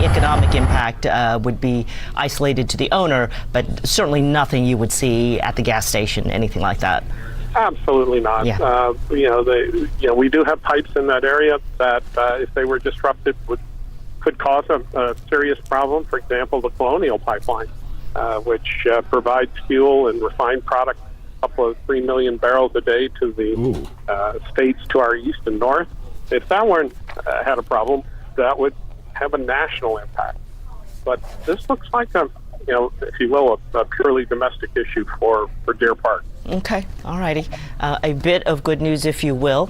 economic impact would be isolated to the owner, but certainly nothing you would see at the gas station, anything like that. Absolutely not. Yeah. We do have pipes in that area that, if they were disrupted, could cause a serious problem. For example, the Colonial Pipeline, which provides fuel and refined product, a couple of 3 million barrels a day to the states to our east and north. If that one had a problem, that would have a national impact. But this looks like if you will, a purely domestic issue for Deer Park. Okay, all righty. A bit of good news, if you will.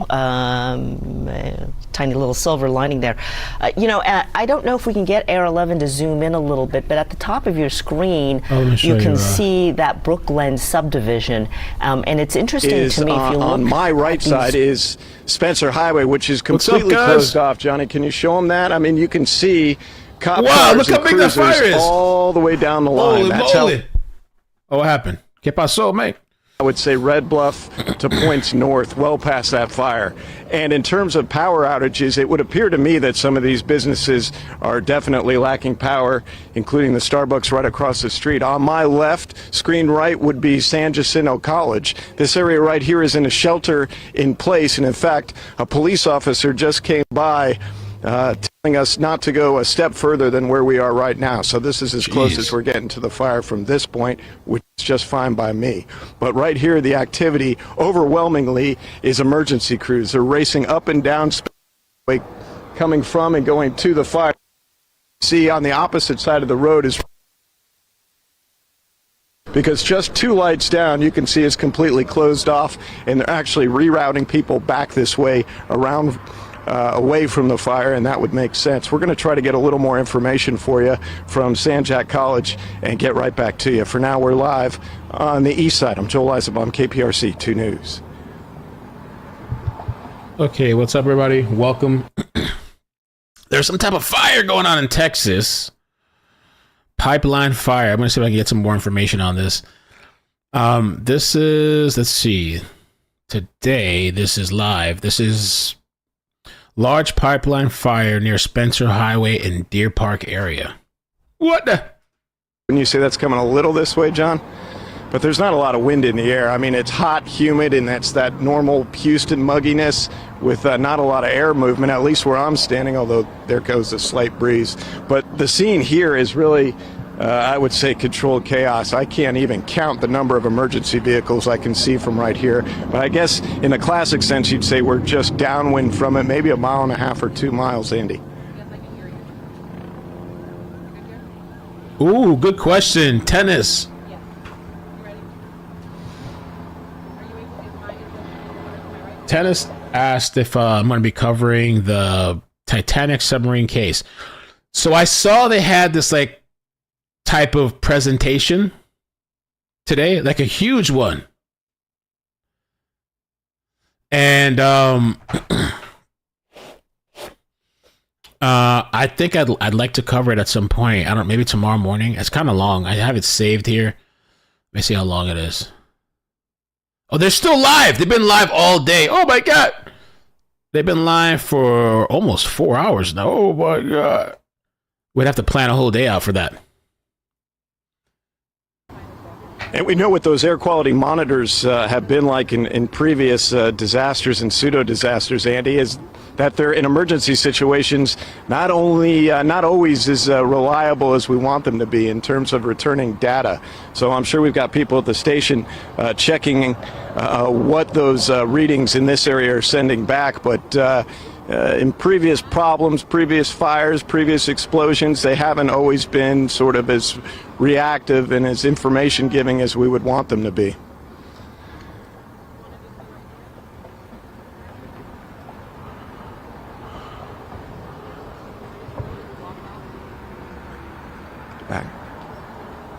Tiny little silver lining there. I don't know if we can get Air 11 to zoom in a little bit, but at the top of your screen, you can see that Brookglen subdivision. And it's interesting to me if you look on my right side is Spencer Highway, which is completely closed off. Johnny, can you show them that? I mean, you can see cop cars and cruisers all the way down the line. That's moly. Oh, what happened? ¿Qué pasó, mate? I would say Red Bluff to points north, well past that fire. And in terms of power outages, it would appear to me that some of these businesses are definitely lacking power, including the Starbucks right across the street. On my left, screen right, would be San Jacinto College. This area right here is in a shelter in place. And in fact, a police officer just came by telling us not to go a step further than where we are right now. So this is as close as we're getting to the fire from this point, which is just fine by me. But right here, the activity overwhelmingly is emergency crews. They're racing up and down, coming from and going to the fire. See, on the opposite side of the road is, because just 2 lights down, you can see it's completely closed off, and they're actually rerouting people back this way around away from the fire, and that would make sense. We're going to try to get a little more information for you from San Jac College and get right back to you. For now, we're live on the east side. I'm Joel Eisenbaum, KPRC 2 News. Okay, what's up, everybody? Welcome. There's some type of fire going on in Texas. Pipeline fire. I'm going to see if I can get some more information on this. This is, let's see. Today, this is live. This is large pipeline fire near Spencer Highway in Deer Park area. What the? When you say that's coming a little this way, John, but there's not a lot of wind in the air. I mean, it's hot, humid, and that's that normal Houston mugginess with not a lot of air movement, at least where I'm standing, although there goes a slight breeze. But the scene here is really, I would say, controlled chaos. I can't even count the number of emergency vehicles I can see from right here. But I guess in a classic sense, you'd say we're just downwind from it, maybe 1.5 miles or 2 miles, Andy. Ooh, good question. Tennis. Tennis asked if I'm going to be covering the Titanic submarine case. So I saw they had this type of presentation today, like a huge one. And I think I'd like to cover it at some point. I don't, maybe tomorrow morning. It's kind of long. I have it saved here. Let me see how long it is. Oh, they're still live. They've been live all day. Oh my God. They've been live for almost 4 hours now. Oh my God. We'd have to plan a whole day out for that. And we know what those air quality monitors have been like in previous disasters and pseudo-disasters, Andy, is that they're in emergency situations not always as reliable as we want them to be in terms of returning data. So I'm sure we've got people at the station checking what those readings in this area are sending back, but in previous problems, previous fires, previous explosions, they haven't always been sort of as reactive and as information giving as we would want them to be. Back.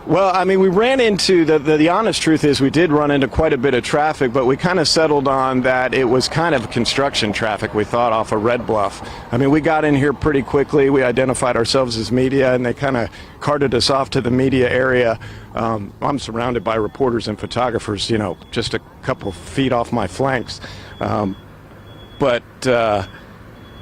Well, I mean, we ran into, the honest truth is we did run into quite a bit of traffic, but we kind of settled on that it was kind of construction traffic, we thought, off of Red Bluff. I mean, we got in here pretty quickly. We identified ourselves as media, and they kind of carted us off to the media area. I'm surrounded by reporters and photographers, you know, just a couple feet off my flanks. But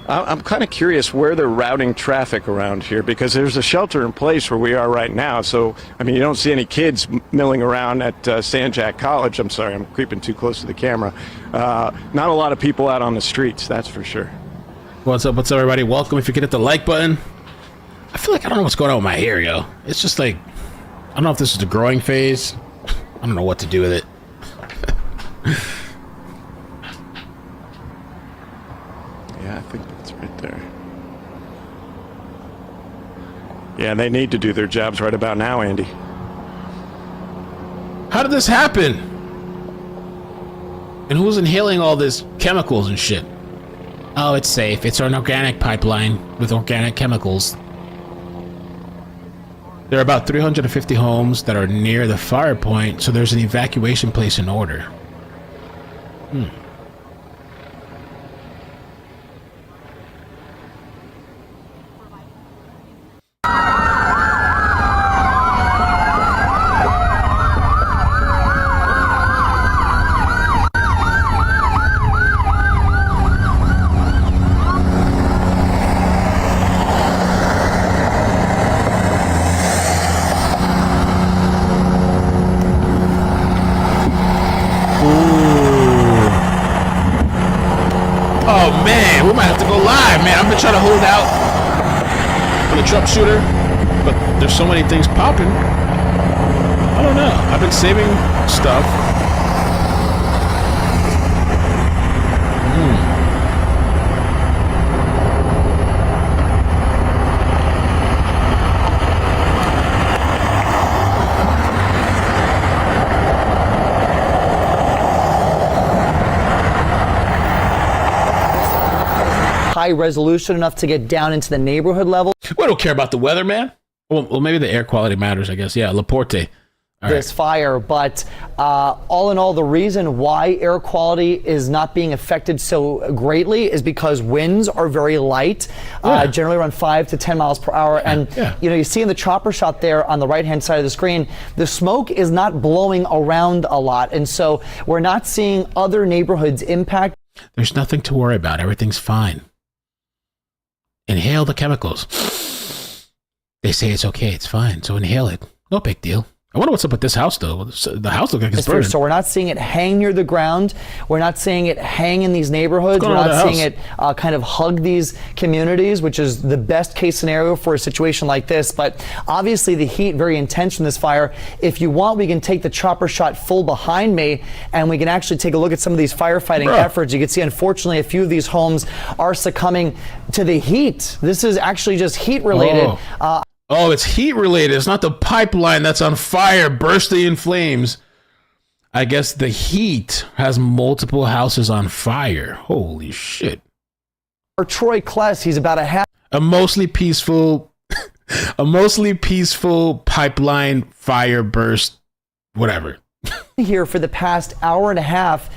I'm kind of curious where they're routing traffic around here, because there's a shelter in place where we are right now. So, I mean, you don't see any kids milling around at San Jack College. I'm sorry, I'm creeping too close to the camera. Not a lot of people out on the streets, that's for sure. What's up, everybody? Welcome. If you could hit the like button. I feel like I don't know what's going on with my hair, yo. It's just like, I don't know if this is the growing phase. I don't know what to do with it. Yeah, I think that's right there. Yeah, they need to do their jobs right about now, Andy. How did this happen? And who's inhaling all this chemicals and shit? Oh, it's safe. It's an organic pipeline with organic chemicals. There are about 350 homes that are near the fire point, so there's an evacuation place in order. Oh man, we might have to go live, man. I've been trying to hold out for the troubleshooter, but there's so many things popping. I don't know. I've been saving stuff. High resolution enough to get down into the neighborhood level. We don't care about the weather, man. Well, maybe the air quality matters, I guess. Yeah, Laporte. This fire, but all in all, the reason why air quality is not being affected so greatly is because winds are very light, generally around 5 to 10 miles per hour. And you know, you see in the chopper shot there on the right-hand side of the screen, the smoke is not blowing around a lot, and so we're not seeing other neighborhoods impacted. There's nothing to worry about. Everything's fine. Inhale the chemicals. They say it's okay. It's fine. So inhale it. No big deal. I wonder what's up with this house, though. The house looks like it's burning. So we're not seeing it hang near the ground. We're not seeing it hang in these neighborhoods. We're not seeing it kind of hug these communities, which is the best case scenario for a situation like this. But obviously the heat very intense from this fire. If you want, we can take the chopper shot full behind me, and we can actually take a look at some of these firefighting efforts. You can see, unfortunately, a few of these homes are succumbing to the heat. This is actually just heat related. Oh, it's heat related. It's not the pipeline that's on fire, bursting in flames. I guess the heat has multiple houses on fire. Holy shit. Or Troy Kless, he's about a mostly peaceful pipeline fire burst, whatever. Here for the past hour and a half,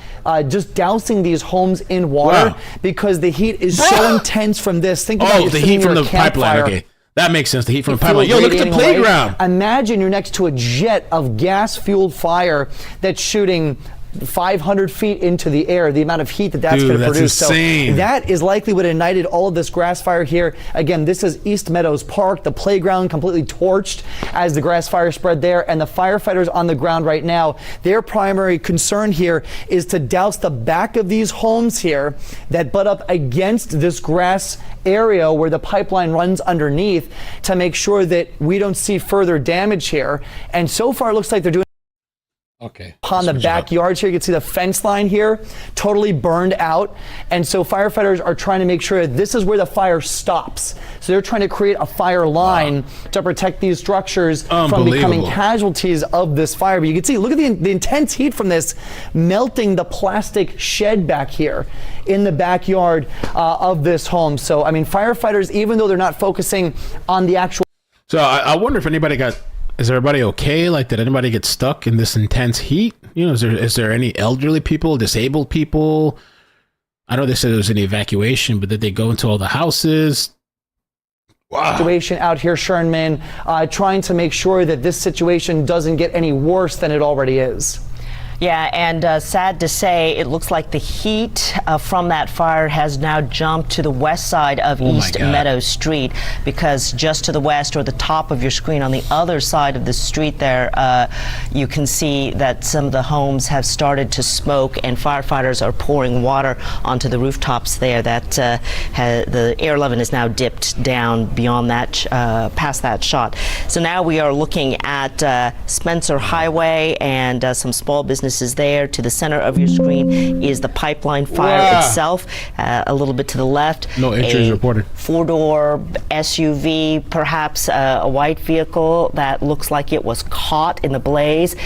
just dousing these homes in water because the heat is so intense from this. Think about the heat from the pipeline. Okay. That makes sense. The heat from the pipeline. Yo, look at the playground. Imagine you're next to a jet of gas-fueled fire that's shooting 500 feet into the air, the amount of heat that's going to produce. Insane. So that is likely what ignited all of this grass fire here. Again, this is East Meadows Park, the playground completely torched as the grass fire spread there, and the firefighters on the ground right now, their primary concern here is to douse the back of these homes here that butt up against this grass area where the pipeline runs underneath to make sure that we don't see further damage here. And so far it looks like they're doing upon the backyards here. You can see the fence line here totally burned out, and so firefighters are trying to make sure that this is where the fire stops. So they're trying to create a fire line to protect these structures from becoming casualties of this fire. But you can see, look at the intense heat from this melting the plastic shed back here in the backyard of this home. So I mean, firefighters, even though they're not focusing on the actual. So I wonder if anybody got. Is everybody okay? Like, did anybody get stuck in this intense heat? You know, is there any elderly people, disabled people? I know they said there was an evacuation, but did they go into all the houses? Situation out here, Sherman, trying to make sure that this situation doesn't get any worse than it already is. Yeah, and sad to say, it looks like the heat from that fire has now jumped to the west side of East Meadow Street, because just to the west, or the top of your screen on the other side of the street there, you can see that some of the homes have started to smoke, and firefighters are pouring water onto the rooftops there. That the Air 11 is now dipped down beyond that, past that shot. So now we are looking at Spencer Highway and some small businesses there. To the center of your screen is the pipeline fire itself. A little bit to the left, no injuries reported. Four-door SUV, perhaps a white vehicle that looks like it was caught in the blaze.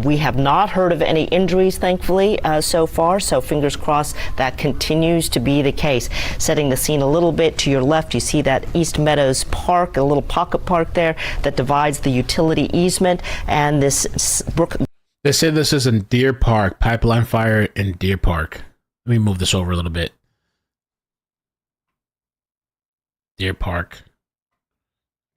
We have not heard of any injuries, thankfully, so far, so fingers crossed that continues to be the case. Setting the scene a little bit to your left, you see that East Meadows Park, a little pocket park there that divides the utility easement and this brook. They say this is in Deer Park, pipeline fire in Deer Park. Let me move this over a little bit. Deer Park.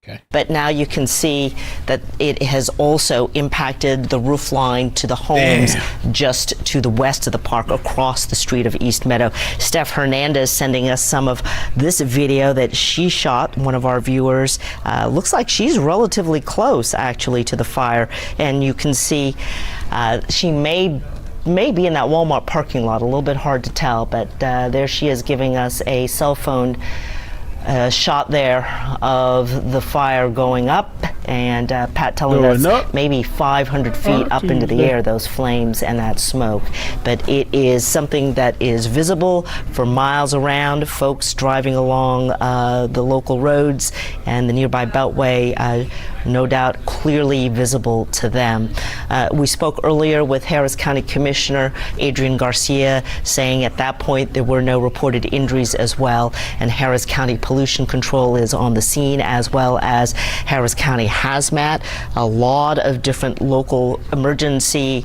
Okay. But now you can see that it has also impacted the roof line to the homes just to the west of the park, across the street of East Meadow. Steph Hernandez sending us some of this video that she shot, one of our viewers. Looks like she's relatively close, actually, to the fire. And you can see she may be in that Walmart parking lot, a little bit hard to tell, but there she is giving us a cell phone shot there of the fire going up, and Pat telling us maybe 500 feet up into the air, those flames and that smoke. But it is something that is visible for miles around. Folks driving along the local roads and the nearby beltway, no doubt clearly visible to them. We spoke earlier with Harris County Commissioner Adrian Garcia, saying at that point there were no reported injuries as well, and Harris County Pollution Control is on the scene, as well as Harris County Hazmat. A lot of different local emergency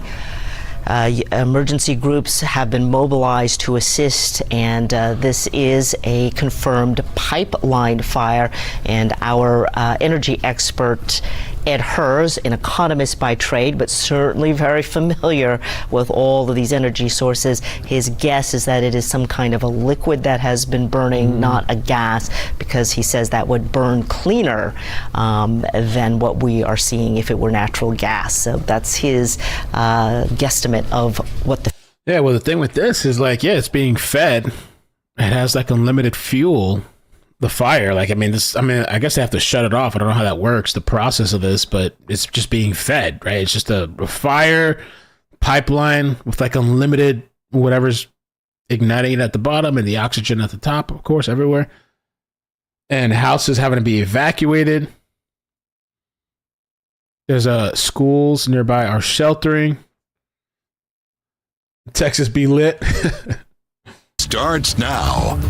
groups have been mobilized to assist, and this is a confirmed pipeline fire. And our energy expert, Ed Hers, an economist by trade, but certainly very familiar with all of these energy sources, his guess is that it is some kind of a liquid that has been burning, not a gas, because he says that would burn cleaner than what we are seeing if it were natural gas. So that's his guesstimate of what the... Yeah, well, the thing with this is, like, it's being fed. It has, like, unlimited fuel. The fire, I guess they have to shut it off. I don't know how that works, the process of this, but it's just being fed, right? It's just a fire pipeline with like unlimited whatever's igniting at the bottom and the oxygen at the top, of course, everywhere. And houses having to be evacuated. There's schools nearby are sheltering. Texas be lit. Starts now.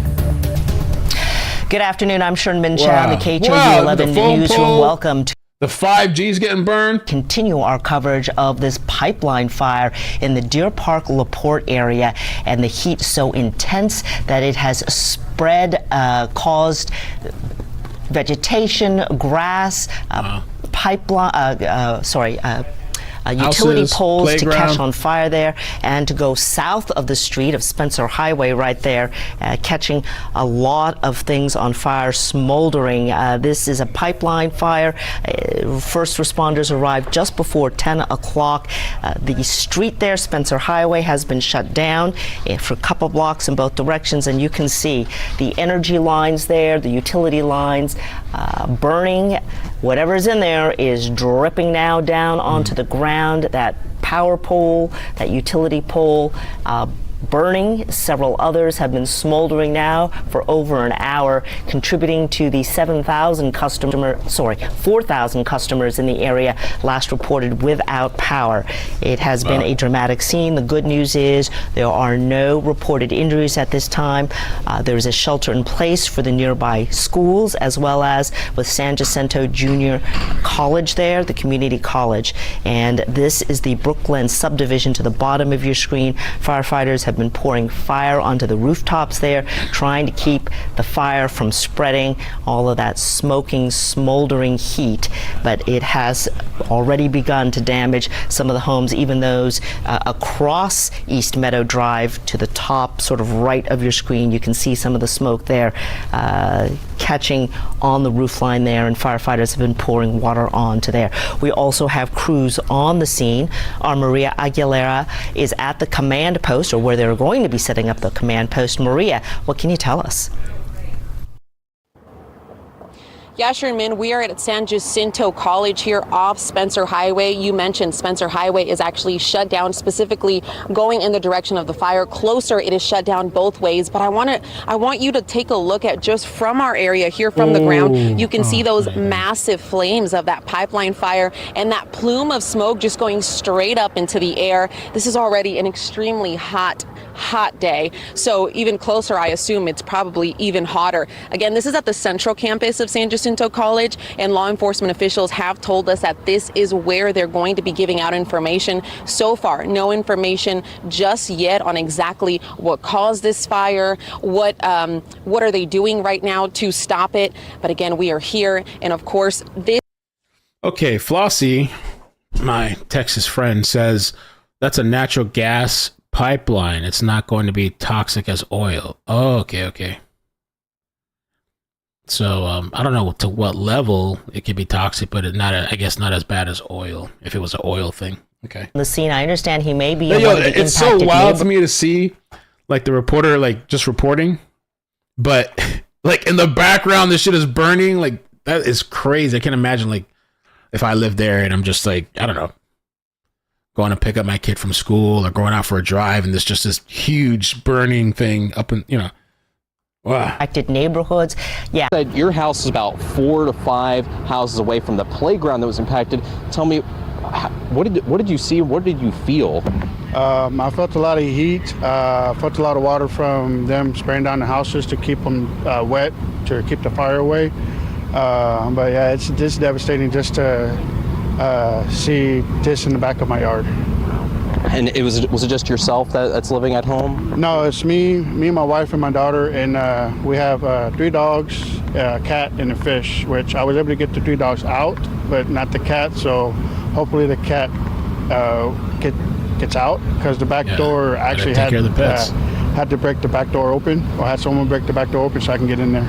Good afternoon. I'm Sherman Chow, the KHOU 11 Newsroom. Welcome to the 5G's getting burned. Continue our coverage of this pipeline fire in the Deer Park LaPorte area, and the heat so intense that it has spread, caused vegetation, grass, utility poles to catch on fire there, and to go south of the street of Spencer Highway right there, catching a lot of things on fire, smoldering. This is a pipeline fire. First responders arrived just before 10 o'clock. The street there, Spencer Highway, has been shut down for a couple blocks in both directions, and you can see the energy lines there, the utility lines burning. Whatever's in there is dripping now down onto the ground. That power pole, that utility pole, burning. Several others have been smoldering now for over an hour, contributing to the 4,000 customers in the area last reported without power. It has been a dramatic scene. The good news is there are no reported injuries at this time. There is a shelter in place for the nearby schools, as well as with San Jacinto Junior College there, the community college. And this is the Brookland subdivision to the bottom of your screen. Firefighters have have been pouring fire onto the rooftops there, trying to keep the fire from spreading all of that smoking, smoldering heat. But it has already begun to damage some of the homes, even those across East Meadow Drive to the top, sort of right of your screen. You can see some of the smoke there catching on the roof line there, and firefighters have been pouring water onto there. We also have crews on the scene. Our Maria Aguilera is at the command post, or where they're going to be setting up the command post. Maria, what can you tell us? Yeah, Sherman, we are at San Jacinto College here off Spencer Highway. You mentioned Spencer Highway is actually shut down, specifically going in the direction of the fire. Closer, it is shut down both ways. But I want you to take a look at just from our area here from the ground. You can see those massive flames of that pipeline fire and that plume of smoke just going straight up into the air. This is already an extremely hot day. So even closer, I assume it's probably even hotter. Again, this is at the central campus of San Jacinto College, and law enforcement officials have told us that this is where they're going to be giving out information. So far, no information just yet on exactly what caused this fire, what are they doing right now to stop it. But again, we are here, and of course, this. Okay, Flossie, my Texas friend, says that's a natural gas pipeline. It's not going to be toxic as oil. Oh, okay. So I don't know to what level it could be toxic, but I guess not as bad as oil, if it was an oil thing. Okay. The scene, I understand he may be. It's so wild to me to see, like, the reporter, like, just reporting, but like in the background, this shit is burning. Like, that is crazy. I can't imagine, like, if I lived there and I'm just like, I don't know, going to pick up my kid from school or going out for a drive, and there's just this huge burning thing up in, wow. Affected neighborhoods. Yeah. Said your house is about 4 to 5 houses away from the playground that was impacted. Tell me, what did you see? What did you feel? I felt a lot of heat. Felt a lot of water from them spraying down the houses to keep them wet, to keep the fire away. But yeah, it's just devastating just to see this in the back of my yard. And was it just yourself that's living at home? No, it's me, my wife, and my daughter, and we have 3 dogs, a cat, and a fish. Which I was able to get the 3 dogs out, but not the cat. So hopefully the cat gets out, because the back door actually had to break the back door open, or had someone break the back door open so I can get in there.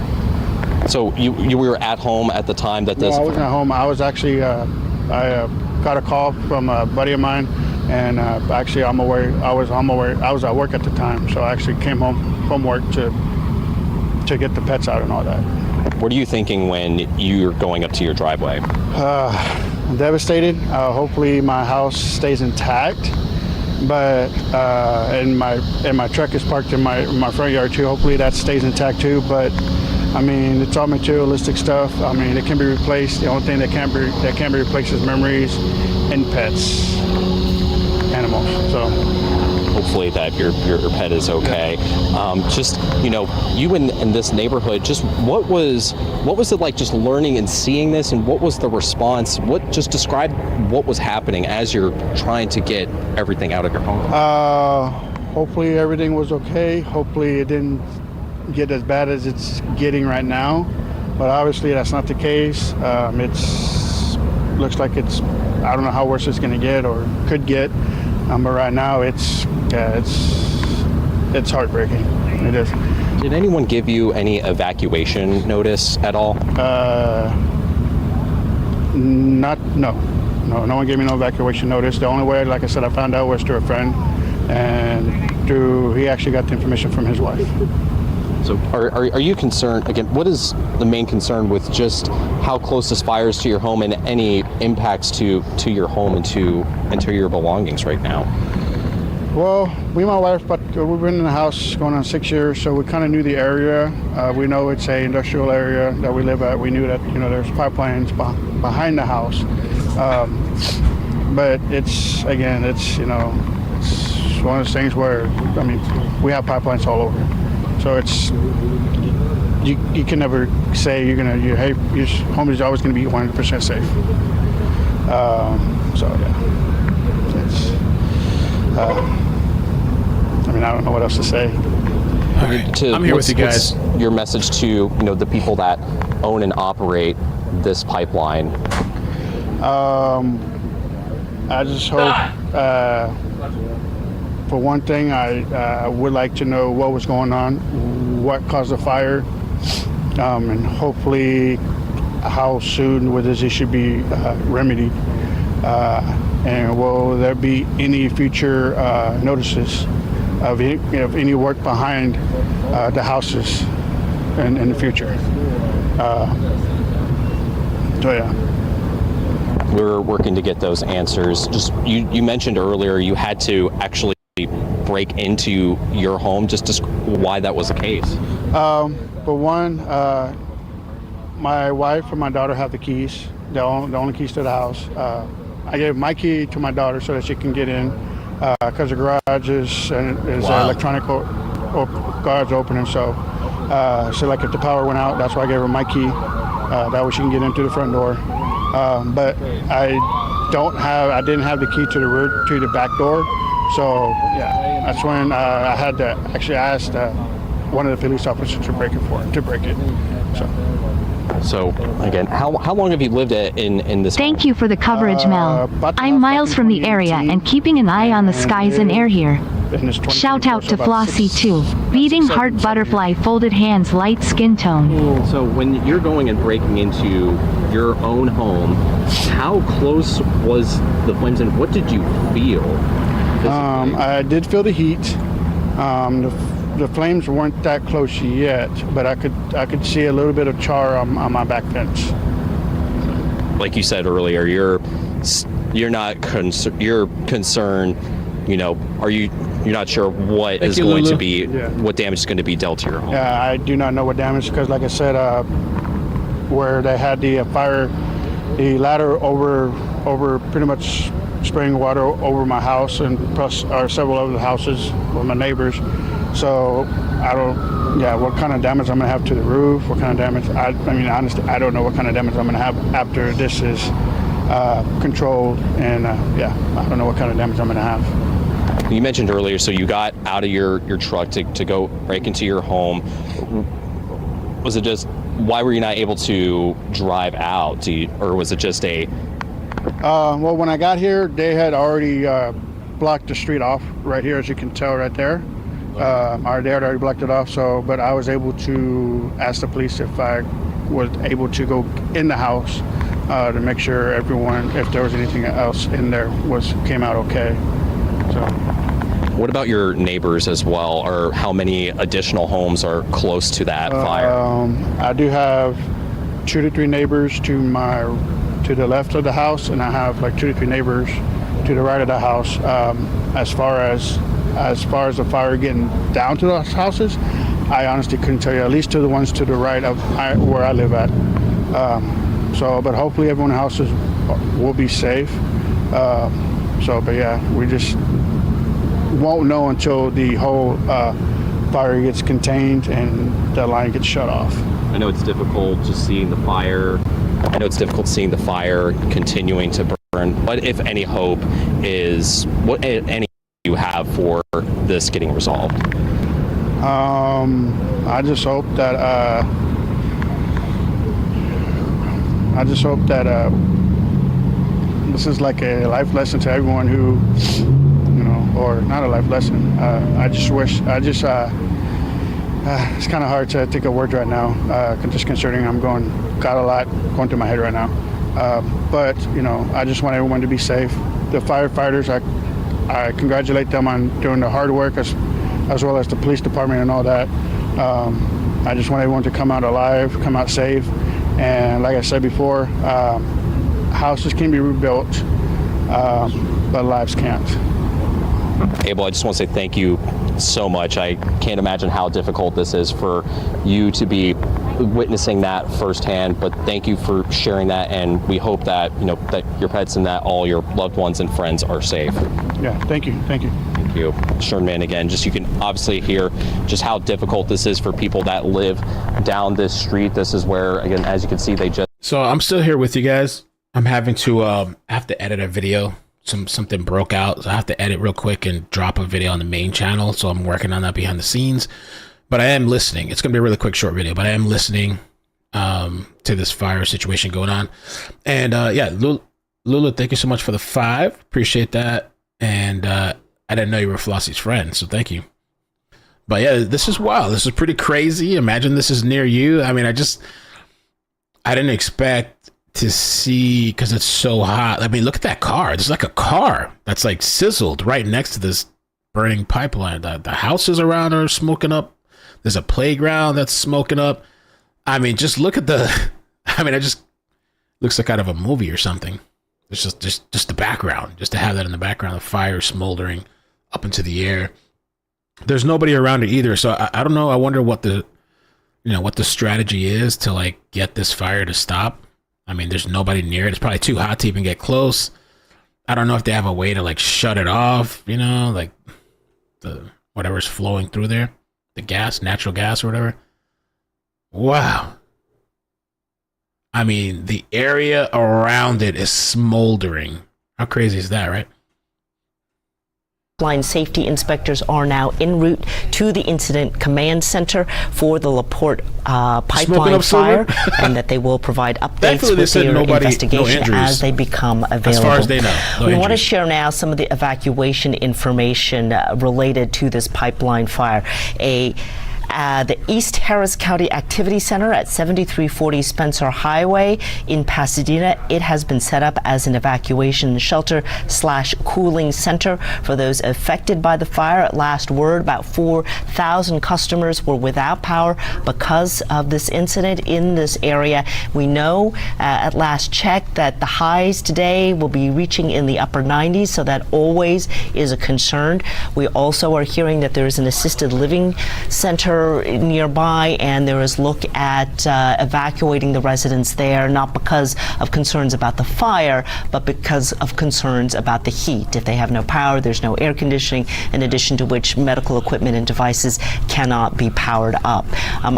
So you were at home at the time that this? No, I wasn't at home. I was actually I got a call from a buddy of mine. And actually, I was at work at the time, so I actually came home from work to get the pets out and all that. What are you thinking when you're going up to your driveway? I'm devastated. Hopefully, my house stays intact, but and my truck is parked in my front yard too. Hopefully, that stays intact too. But I mean, it's all materialistic stuff. I mean, it can be replaced. The only thing that can't be replaced is memories and pets. Animals. So hopefully that your pet is okay. Just you in this neighborhood, just what was it like just learning and seeing this, and what was the response? Just describe what was happening as you're trying to get everything out of your home. Hopefully everything was okay. Hopefully it didn't get as bad as it's getting right now, but obviously that's not the case. Looks like it's, I don't know how worse it's going to get or could get, but right now it's heartbreaking. It is. Did anyone give you any evacuation notice at all? No one gave me no evacuation notice. The only way, like I said, I found out was through a friend, and he actually got the information from his wife. So are you concerned, again, what is the main concern with just how close this fire is to your home and any impacts to your home and to your belongings right now? Well, me and my wife, but we've been in the house going on 6 years, so we kind of knew the area. We know it's a industrial area that we live at. We knew that, there's pipelines behind the house. But it's one of those things where, we have pipelines all over. So it's, you can never say your home is always going to be 100% safe. So yeah, mean, I don't know what else to say. All right. I'm here with you guys. What's your message to the people that own and operate this pipeline? I just hope, for one thing, I would like to know what was going on, what caused the fire, and hopefully how soon will this issue be remedied. And will there be any future notices of any work behind the houses in the future? So yeah. We're working to get those answers. Just you mentioned earlier you had to actually break into your home. Just why that was the case. For one, my wife and my daughter have the keys, the only keys to the house. I gave my key to my daughter so that she can get in, because the garage is electronic garage opening. So like if the power went out, that's why I gave her my key. That way she can get into the front door. But I didn't have the key to the back door. So yeah, that's when I had to actually ask one of the police officers to break it. So again, how long have you lived in this? Thank you for the coverage, Mel. I'm miles from the area and keeping an eye on the skies and air here. Shout out to Flossie too. Beating heart butterfly folded hands light skin tone. So when you're going and breaking into your own home, how close was the flames and what did you feel physically? I did feel the heat. The flames weren't that close yet, but I could see a little bit of char on my back fence. Like you said earlier, you're not you're concerned. You're not sure what is going to be, what damage is going to be dealt to your home. Yeah, I do not know what damage, because like I said, where they had the fire, the ladder over pretty much spraying water over my house and plus several other houses with my neighbors. So what kind of damage I'm gonna have to the roof, what kind of damage, I mean honestly, I don't know what kind of damage I'm gonna have after this is controlled, and I don't know what kind of damage I'm gonna have. You mentioned earlier, so you got out of your truck to go break into your home. Was it just, why were you not able to drive out? Or was it just a... Well, when I got here, they had already blocked the street off right here, as you can tell right there. They had already blocked it off, but I was able to ask the police if I was able to go in the house to make sure if there was anything else in there came out okay. So. What about your neighbors as well, or how many additional homes are close to that fire? I do have 2 to 3 neighbors to the left of the house, and I have like 2 to 3 neighbors to the right of the house. As far as the fire getting down to those houses, I honestly couldn't tell you. At least to the ones to the right of where I live at. But hopefully everyone's houses will be safe. But yeah, we just won't know until the whole fire gets contained and the line gets shut off. I know it's difficult just seeing the fire. I know it's difficult seeing the fire continuing to burn. What, if any, hope is what any you have for this getting resolved? I just hope that this is like a life lesson to everyone who, or not a life lesson. It's kind of hard to think of words right now, just considering got a lot going through my head right now. But I just want everyone to be safe. The firefighters, I congratulate them on doing the hard work, as well as the police department and all that. I just want everyone to come out alive, come out safe. And like I said before, houses can be rebuilt, but lives can't. Abel, I just want to say thank you so much. I can't imagine how difficult this is for you to be witnessing that firsthand, but thank you for sharing that, and we hope that that your pets and that all your loved ones and friends are safe. Yeah, thank you. Thank you. Sherman, again, you can obviously hear just how difficult this is for people that live down this street. This is where, again, as you can see, So I'm still here with you guys. I'm having to edit a video, something broke out. So I have to edit real quick and drop a video on the main channel. So I'm working on that behind the scenes. But I am listening. It's going to be a really quick, short video. But I am listening to this fire situation going on. And yeah, Lulu, thank you so much for the 5. Appreciate that. And I didn't know you were Flossie's friend, so thank you. But yeah, this is wild. This is pretty crazy. Imagine this is near you. I mean, I didn't expect to see, because it's so hot. I mean, look at that car. There's like a car that's like sizzled right next to this burning pipeline. The houses around are smoking up. There's a playground that's smoking up. I mean, just look at looks like out of a movie or something. It's just the background, just to have that in the background, the fire smoldering up into the air. There's nobody around it either. So I don't know. I wonder what the strategy is to like get this fire to stop. I mean, there's nobody near it. It's probably too hot to even get close. I don't know if they have a way to like shut it off, like the whatever's flowing through there, the gas, natural gas or whatever. Wow. I mean, the area around it is smoldering. How crazy is that, right? Line safety inspectors are now en route to the incident command center for the LaPorte pipeline fire, and that they will provide updates with their investigation as they become available. As far as they know, we want to share now some of the evacuation information related to this pipeline fire. The East Harris County Activity Center at 7340 Spencer Highway in Pasadena. It has been set up as an evacuation shelter/cooling center for those affected by the fire. At last word, about 4,000 customers were without power because of this incident in this area. We know at last check that the highs today will be reaching in the upper 90s, so that always is a concern. We also are hearing that there is an assisted living center nearby, and there is look at evacuating the residents there, not because of concerns about the fire, but because of concerns about the heat. If they have no power, there's no air conditioning, in addition to which medical equipment and devices cannot be powered up.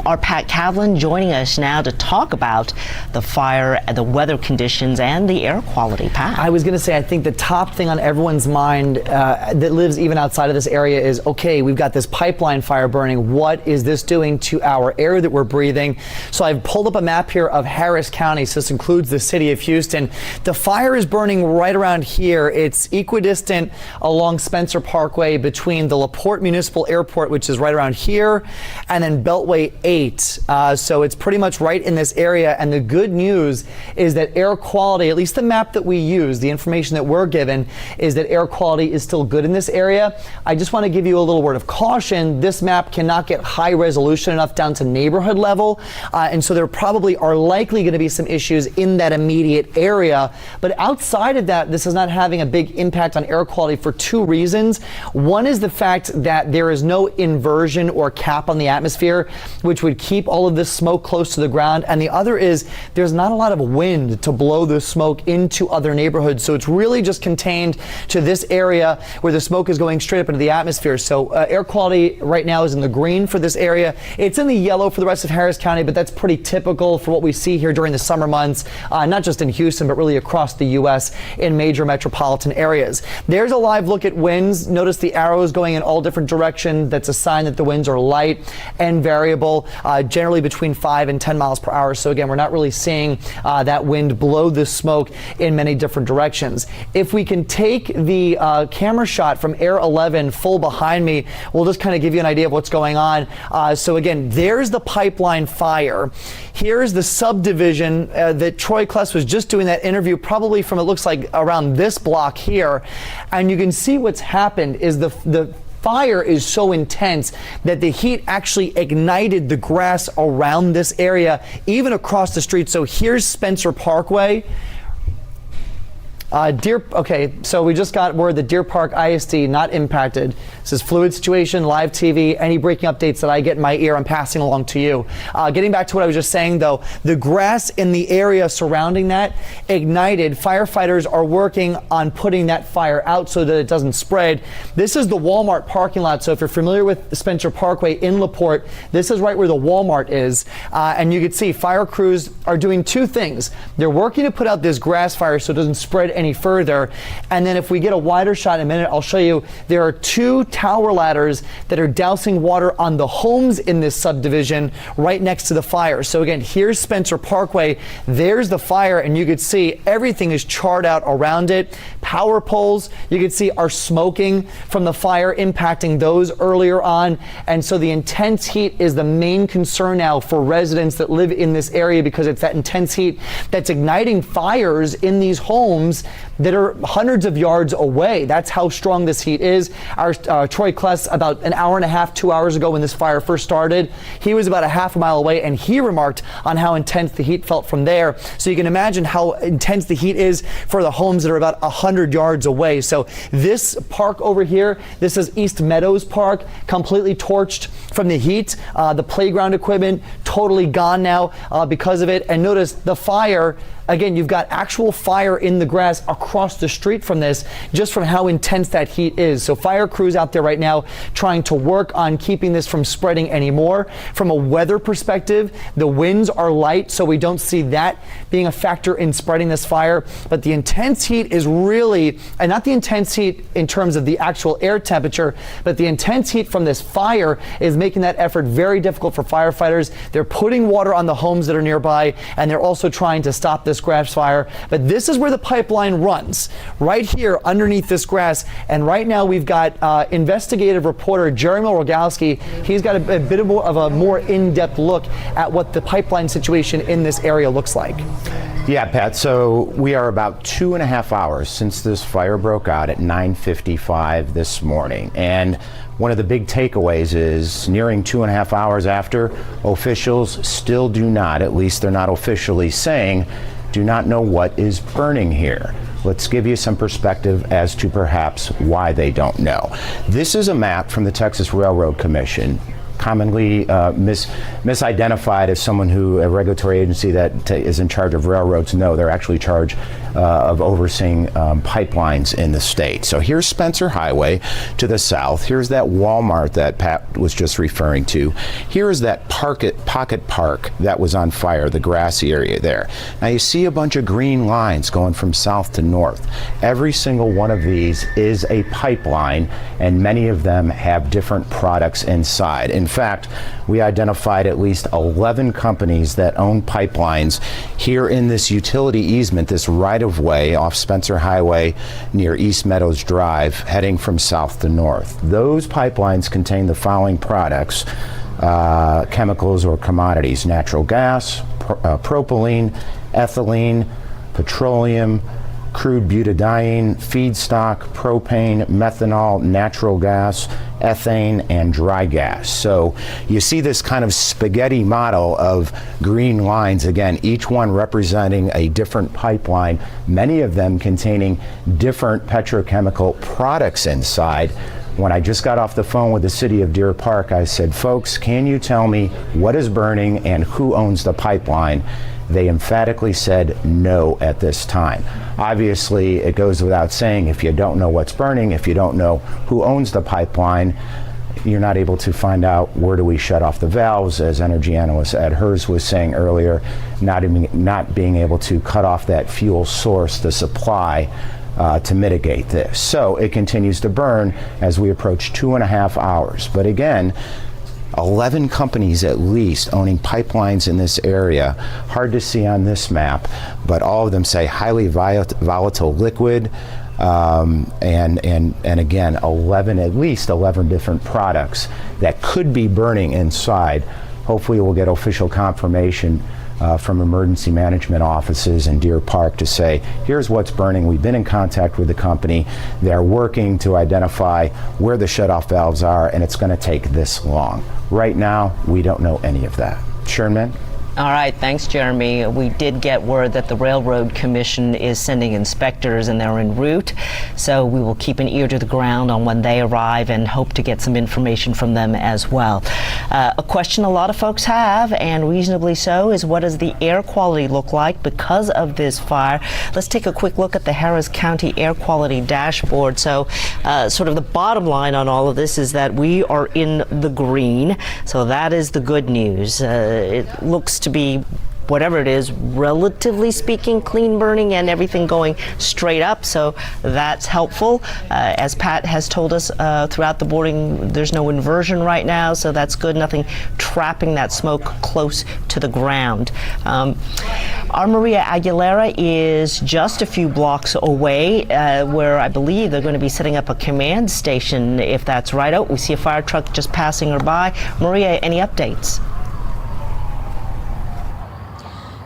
Our Pat Kavlin joining us now to talk about the fire, the weather conditions, and the air quality. Pat. I was going to say, I think the top thing on everyone's mind that lives even outside of this area is, okay, we've got this pipeline fire burning. What is this doing to our air that we're breathing? So I've pulled up a map here of Harris County. So this includes the city of Houston. The fire is burning right around here. It's equidistant along Spencer Parkway between the LaPorte Municipal Airport, which is right around here, and then Beltway 8. So it's pretty much right in this area. And the good news is that air quality, at least the map that we use, the information that we're given, is that air quality is still good in this area. I just want to give you a little word of caution. This map cannot get high resolution enough down to neighborhood level, and so there probably are likely going to be some issues in that immediate area. But outside of that, this is not having a big impact on air quality for 2 reasons. One is the fact that there is no inversion or cap on the atmosphere, which would keep all of this smoke close to the ground, and the other is there's not a lot of wind to blow the smoke into other neighborhoods, so it's really just contained to this area where the smoke is going straight up into the atmosphere. So air quality right now is in the green for this area. It's in the yellow for the rest of Harris County, but that's pretty typical for what we see here during the summer months, not just in Houston, but really across the U.S. in major metropolitan areas. There's a live look at winds. Notice the arrows going in all different directions. That's a sign that the winds are light and variable, generally between 5 and 10 miles per hour. So again, we're not really seeing that wind blow the smoke in many different directions. If we can take the camera shot from Air 11 full behind me, we'll just kind of give you an idea of what's going on. So again, there's the pipeline fire. Here's the subdivision that Troy Kless was just doing that interview, probably from, it looks like, around this block here. And you can see what's happened is the fire is so intense that the heat actually ignited the grass around this area, even across the street. So here's Spencer Parkway. Okay, so we just got word that Deer Park ISD not impacted. This is fluid situation, live TV. Any breaking updates that I get in my ear, I'm passing along to you. Getting back to what I was just saying, though, the grass in the area surrounding that ignited. Firefighters are working on putting that fire out so that it doesn't spread. This is the Walmart parking lot. So if you're familiar with Spencer Parkway in LaPorte, this is right where the Walmart is. And you can see fire crews are doing 2 things. They're working to put out this grass fire so it doesn't spread any any further. And then if we get a wider shot in a minute, I'll show you there are 2 tower ladders that are dousing water on the homes in this subdivision right next to the fire. So again, here's Spencer Parkway, there's the fire, and you could see everything is charred out around it. Power poles, you can see, are smoking from the fire, impacting those earlier on. And so the intense heat is the main concern now for residents that live in this area, because it's that intense heat that's igniting fires in these homes that are hundreds of yards away. That's how strong this heat is. Our Troy Kless, about an hour and a half, 2 hours ago when this fire first started, he was about a half a mile away, and he remarked on how intense the heat felt from there. So you can imagine how intense the heat is for the homes that are about 100 yards away. So this park over here, this is East Meadows Park, completely torched from the heat. The playground equipment totally gone now because of it. And notice the fire, again, you've got actual fire in the grass across the street from this, just from how intense that heat is. So fire crews out there right now trying to work on keeping this from spreading anymore. From a weather perspective, the winds are light, so we don't see that being a factor in spreading this fire. But the intense heat is really, and not the intense heat in terms of the actual air temperature, but the intense heat from this fire is making that effort very difficult for firefighters. They're putting water on the homes that are nearby, and they're also trying to stop this grass fire. But this is where the pipeline runs, right here underneath this grass. And right now we've got investigative reporter Jeremy Rogalski. He's got a bit of a more in-depth look at what the pipeline situation in this area looks like. Yeah, Pat, so we are about 2.5 hours since this fire broke out at 9:55 this morning. And one of the big takeaways is nearing 2.5 hours after, officials still do not, at least they're not officially saying, do not know what is burning here. Let's give you some perspective as to perhaps why they don't know. This is a map from the Texas Railroad Commission, commonly misidentified as someone who, a regulatory agency that is in charge of railroads. No, they're actually charged of overseeing pipelines in the state. So here's Spencer Highway to the south. Here's that Walmart that Pat was just referring to. Here is that pocket park that was on fire, the grassy area there. Now you see a bunch of green lines going from south to north. Every single one of these is a pipeline, and many of them have different products inside. In fact, we identified at least 11 companies that own pipelines here in this utility easement, this right-of-way off Spencer Highway near East Meadows Drive, heading from south to north. Those pipelines contain the following products, chemicals or commodities: natural gas, propylene, ethylene, petroleum, crude butadiene, feedstock, propane, methanol, natural gas, ethane, and dry gas. So you see this kind of spaghetti model of green lines, again, each one representing a different pipeline, many of them containing different petrochemical products inside. When I just got off the phone with the city of Deer Park, I said, folks, can you tell me what is burning and who owns the pipeline? They emphatically said no at this time. Obviously, it goes without saying, if you don't know what's burning, if you don't know who owns the pipeline, you're not able to find out where do we shut off the valves, as energy analyst Ed Hers was saying earlier, not being able to cut off that fuel source, the supply, to mitigate this. So it continues to burn as we approach 2.5 hours. But again, 11 companies at least owning pipelines in this area. Hard to see on this map, but all of them say highly volatile liquid, and again, at least 11 different products that could be burning inside. Hopefully we'll get official confirmation from emergency management offices in Deer Park to say, here's what's burning. We've been in contact with the company. They're working to identify where the shutoff valves are, and it's going to take this long. Right now, we don't know any of that. Sherman? All right, thanks, Jeremy. We did get word that the Railroad Commission is sending inspectors, and they're en route. So we will keep an ear to the ground on when they arrive and hope to get some information from them as well. A question a lot of folks have, and reasonably so, is what does the air quality look like because of this fire? Let's take a quick look at the Harris County Air Quality Dashboard. So sort of the bottom line on all of this is that we are in the green. So that is the good news. It looks to be whatever it is, relatively speaking, clean burning and everything going straight up. So that's helpful. As Pat has told us throughout the boarding, there's no inversion right now, so that's good. Nothing trapping that smoke close to the ground. Our Maria Aguilera is just a few blocks away, where I believe they're going to be setting up a command station, if that's right. Oh, we see a fire truck just passing her by. Maria, any updates?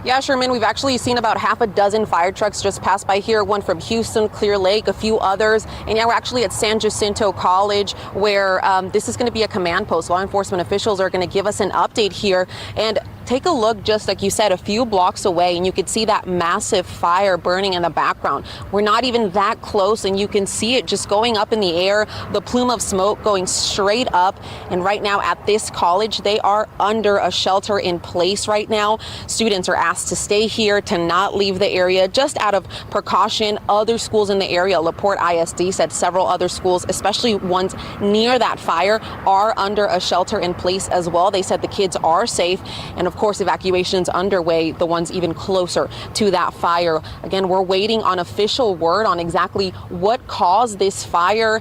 Yeah, Sherman, we've actually seen about half a dozen fire trucks just pass by here, one from Houston, Clear Lake, a few others. And yeah, we're actually at San Jacinto College, where this is going to be a command post. Law enforcement officials are going to give us an update here. And take a look, just like you said, a few blocks away, and you could see that massive fire burning in the background. We're not even that close, and you can see it just going up in the air, the plume of smoke going straight up. And right now at this college, they are under a shelter in place right now. Students are asked to stay here, to not leave the area, just out of precaution. Other schools in the area, LaPorte ISD said several other schools, especially ones near that fire, are under a shelter in place as well. They said the kids are safe, and of course evacuations underway, the ones even closer to that fire. Again, we're waiting on official word on exactly what caused this fire,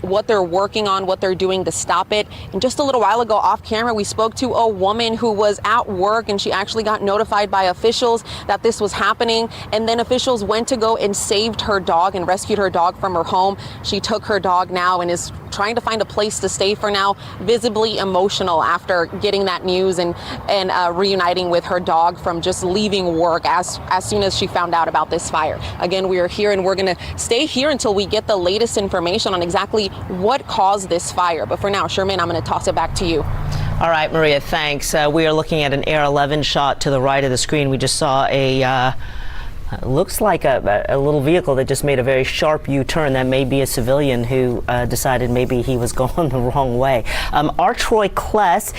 what they're working on, what they're doing to stop it. And just a little while ago off camera, we spoke to a woman who was at work, and she actually got notified by officials that this was happening, and then officials went to go and saved her dog and rescued her dog from her home. She took her dog now and is trying to find a place to stay for now, visibly emotional after getting that news and reuniting with her dog from just leaving work as soon as she found out about this fire. Again, we are here, and we're going to stay here until we get the latest information on exactly what caused this fire. But for now, Sherman, I'm going to toss it back to you. All right, Maria, thanks. We are looking at an Air 11 shot to the right of the screen. We just saw a looks like a little vehicle that just made a very sharp U-turn. That may be a civilian who decided maybe he was going the wrong way. Our Troy Kless,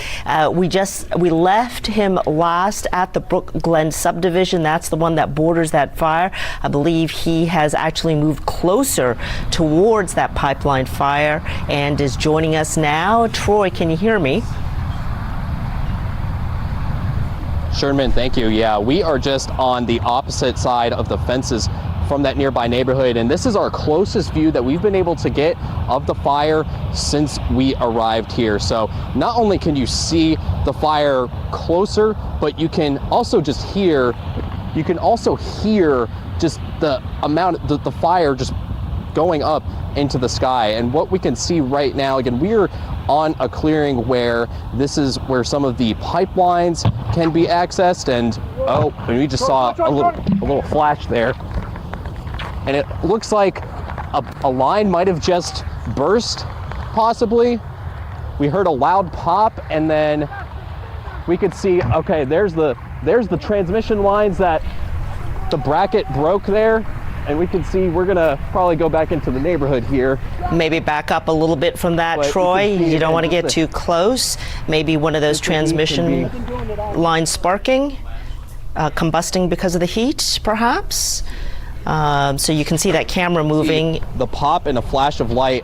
we left him last at the Brook Glen subdivision. That's the one that borders that fire. I believe he has actually moved closer towards that pipeline fire and is joining us now. Troy, can you hear me? Sherman, thank you. Yeah, we are just on the opposite side of the fences from that nearby neighborhood, and this is our closest view that we've been able to get of the fire since we arrived here. So not only can you see the fire closer, but you can also just hear, just the amount, the fire just going up into the sky. And what we can see right now, again, we're on a clearing where this is where some of the pipelines can be accessed, and we just saw a little flash there, and it looks like a line might have just burst, possibly. We heard a loud pop, and then we could see, okay, there's the transmission lines that the bracket broke there. And we can see we're gonna probably go back into the neighborhood here. Maybe back up a little bit from that, Troy. You don't want to get too close. Maybe one of those transmission lines sparking, combusting because of the heat, perhaps. So you can see that camera moving. The pop and a flash of light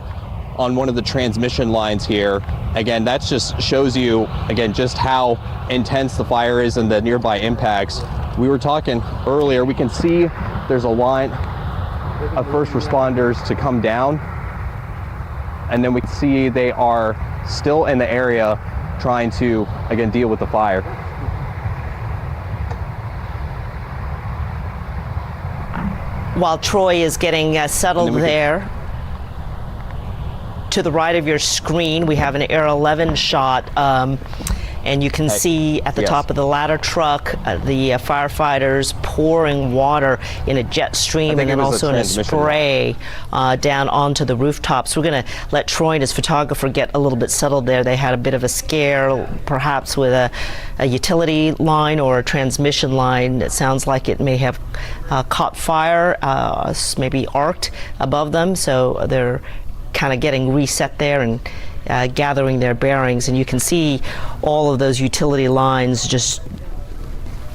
on one of the transmission lines here. Again, that just shows you, again, just how intense the fire is and the nearby impacts. We were talking earlier, we can see there's a line of first responders to come down, and then we can see they are still in the area trying to, again, deal with the fire. While Troy is getting settled there, to the right of your screen, we have an Air 11 shot. And you can see at the top of the ladder truck, the firefighters pouring water in a jet stream and then also in a spray down onto the rooftops. We're going to let Troy and his photographer get a little bit settled there. They had a bit of a scare, perhaps with a utility line or a transmission line. It sounds like it may have caught fire, maybe arced above them. So they're kind of getting reset there and gathering their bearings, and you can see all of those utility lines just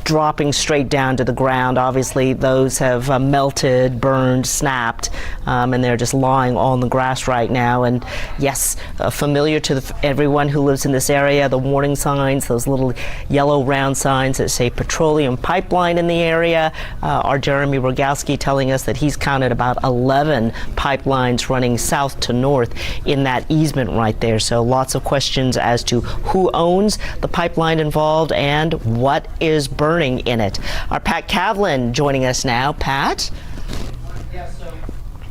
dropping straight down to the ground. Obviously, those have melted, burned, snapped, and they're just lying on the grass right now. And yes, familiar to everyone who lives in this area, the warning signs, those little yellow round signs that say petroleum pipeline in the area. Our Jeremy Rogowski telling us that he's counted about 11 pipelines running south to north in that easement right there. So lots of questions as to who owns the pipeline involved and what is burning in it. Our Pat Kavlin joining us now. Pat?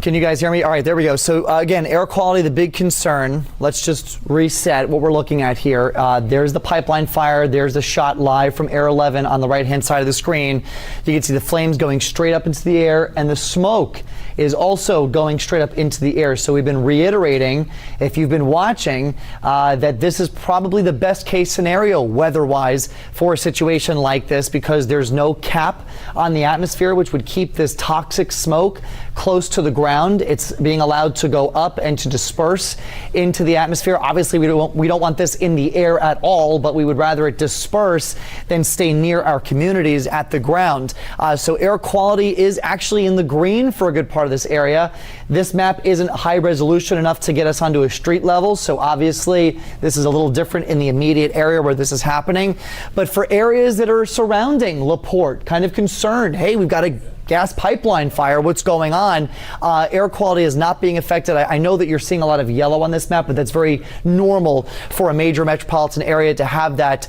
Can you guys hear me? All right, there we go. So again, air quality, the big concern. Let's just reset what we're looking at here. There's the pipeline fire. There's the shot live from Air 11 on the right-hand side of the screen. You can see the flames going straight up into the air, and the smoke is also going straight up into the air. So we've been reiterating, if you've been watching, that this is probably the best case scenario weather-wise for a situation like this, because there's no cap on the atmosphere, which would keep this toxic smoke close to the ground. It's being allowed to go up and to disperse into the atmosphere. Obviously, we don't want this in the air at all, but we would rather it disperse than stay near our communities at the ground. So air quality is actually in the green for a good part of this area. This map isn't high resolution enough to get us onto a street level, so obviously this is a little different in the immediate area where this is happening. But for areas that are surrounding LaPorte, kind of concerned, hey, we've got a gas pipeline fire, what's going on? Air quality is not being affected. I know that you're seeing a lot of yellow on this map, but that's very normal for a major metropolitan area to have that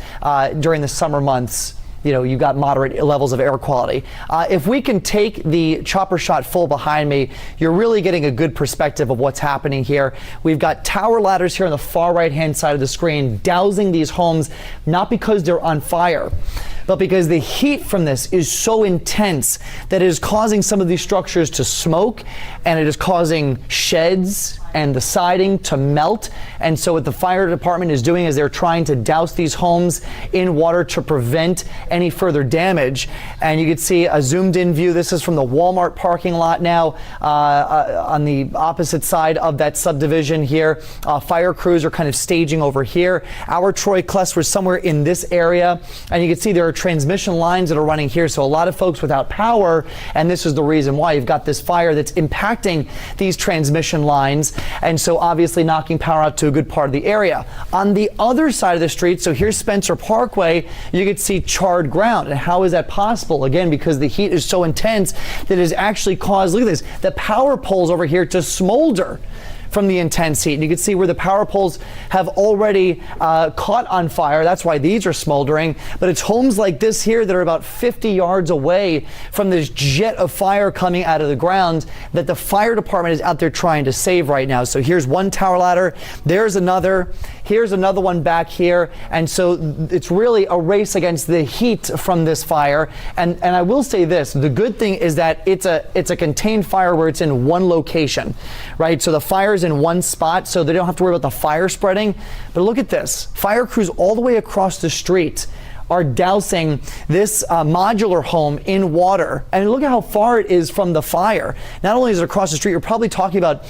during the summer months. You know, you've got moderate levels of air quality. If we can take the chopper shot full behind me, you're really getting a good perspective of what's happening here. We've got tower ladders here on the far right-hand side of the screen dousing these homes, not because they're on fire, but because the heat from this is so intense that it is causing some of these structures to smoke, and it is causing sheds and the siding to melt. And so what the fire department is doing is they're trying to douse these homes in water to prevent any further damage. And you can see a zoomed in view. This is from the Walmart parking lot now on the opposite side of that subdivision here. Fire crews are kind of staging over here. Our Troy cluster is somewhere in this area. And you can see there are transmission lines that are running here. So a lot of folks without power, and this is the reason why you've got this fire that's impacting these transmission lines, and so obviously knocking power out to a good part of the area. On the other side of the street, so here's Spencer Parkway, you can see charred ground. And how is that possible? Again, because the heat is so intense that it has actually caused, look at this, the power poles over here to smolder from the intense heat. And you can see where the power poles have already caught on fire. That's why these are smoldering. But it's homes like this here that are about 50 yards away from this jet of fire coming out of the ground that the fire department is out there trying to save right now. So here's one tower ladder. There's another. Here's another one back here. And so it's really a race against the heat from this fire. And I will say this, the good thing is that it's a contained fire where it's in one location, right? So the fire's in one spot, so they don't have to worry about the fire spreading. But look at this. Fire crews all the way across the street are dousing this modular home in water. And look at how far it is from the fire. Not only is it across the street, you're probably talking about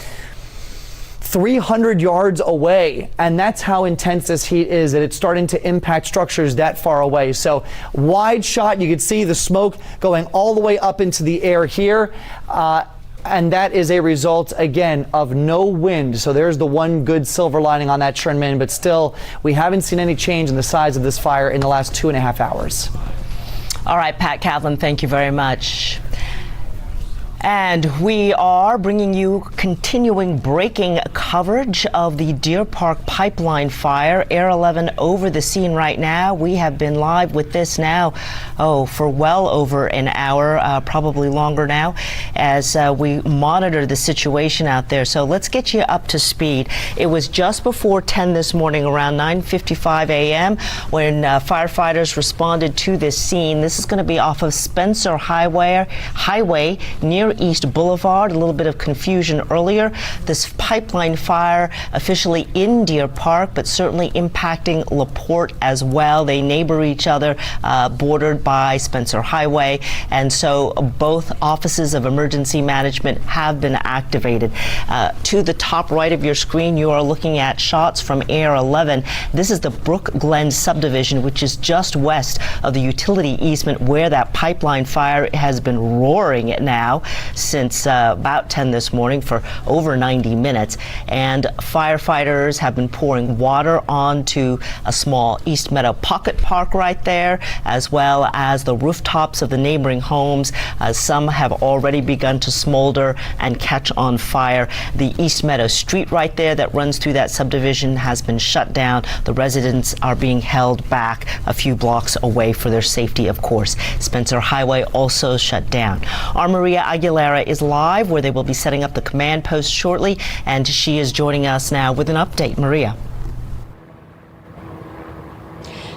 300 yards away, and that's how intense this heat is, that it's starting to impact structures that far away. So wide shot, you can see the smoke going all the way up into the air here, and that is a result, again, of no wind. So there's the one good silver lining on that, Sherman, but still, we haven't seen any change in the size of this fire in the last 2.5 hours. All right, Pat Kavlin, thank you very much. And we are bringing you continuing breaking coverage of the Deer Park pipeline fire. Air 11 over the scene right now. We have been live with this now, for well over an hour, probably longer now, as we monitor the situation out there. So let's get you up to speed. It was just before 10 this morning, around 9:55 a.m., when firefighters responded to this scene. This is going to be off of Spencer Highway near near East Boulevard. A little bit of confusion earlier. This pipeline fire officially in Deer Park, but certainly impacting LaPorte as well. They neighbor each other, bordered by Spencer Highway, and so both offices of emergency management have been activated. To the top right of your screen, you are looking at shots from Air 11. This is the Brook Glen subdivision, which is just west of the utility easement where that pipeline fire has been roaring now since about 10 this morning for over 90 minutes. And firefighters have been pouring water onto a small East Meadow pocket park right there, as well as the rooftops of the neighboring homes. Some have already begun to smolder and catch on fire. The East Meadow street right there that runs through that subdivision has been shut down. The residents are being held back a few blocks away for their safety, of course. Spencer Highway also shut down. Our Maria Aguilera is live where they will be setting up the command post shortly, and she is joining us now with an update. Maria.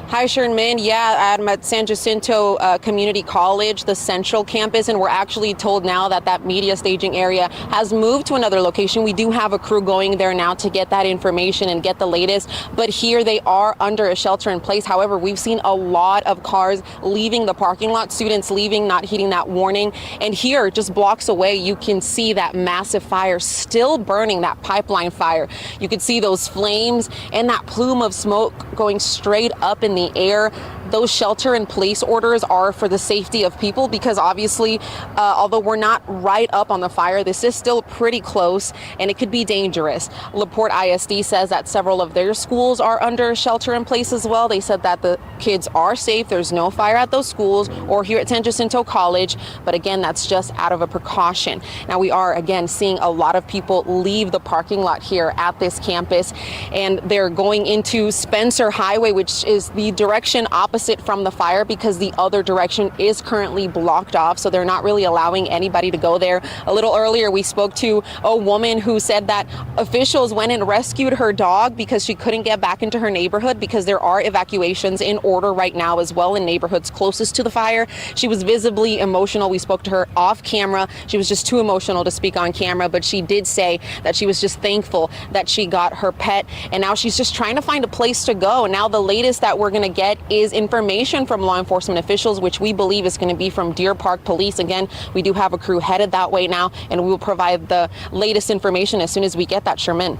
Hi, Sherman. Yeah, I'm at San Jacinto Community College, the central campus, and we're actually told now that that media staging area has moved to another location. We do have a crew going there now to get that information and get the latest, but here they are under a shelter in place. However, we've seen a lot of cars leaving the parking lot, students leaving, not heeding that warning. And here, just blocks away, you can see that massive fire still burning, that pipeline fire. You can see those flames and that plume of smoke going straight up in the air. Those shelter in place orders are for the safety of people because obviously, although we're not right up on the fire, this is still pretty close and it could be dangerous. LaPorte ISD says that several of their schools are under shelter in place as well. They said that the kids are safe. There's no fire at those schools or here at San Jacinto College. But again, that's just out of a precaution. Now we are again seeing a lot of people leave the parking lot here at this campus, and they're going into Spencer Highway, which is the direction opposite from the fire because the other direction is currently blocked off, so they're not really allowing anybody to go there. A little earlier we spoke to a woman who said that officials went and rescued her dog because she couldn't get back into her neighborhood because there are evacuations in order right now as well in neighborhoods closest to the fire. She was visibly emotional. We spoke to her off camera. She was just too emotional to speak on camera, but she did say that she was just thankful that she got her pet, and now she's just trying to find a place to go. Now the latest that we're going to get is information from law enforcement officials, which we believe is going to be from Deer Park Police. Again, we do have a crew headed that way now, and we will provide the latest information as soon as we get that, Sherman.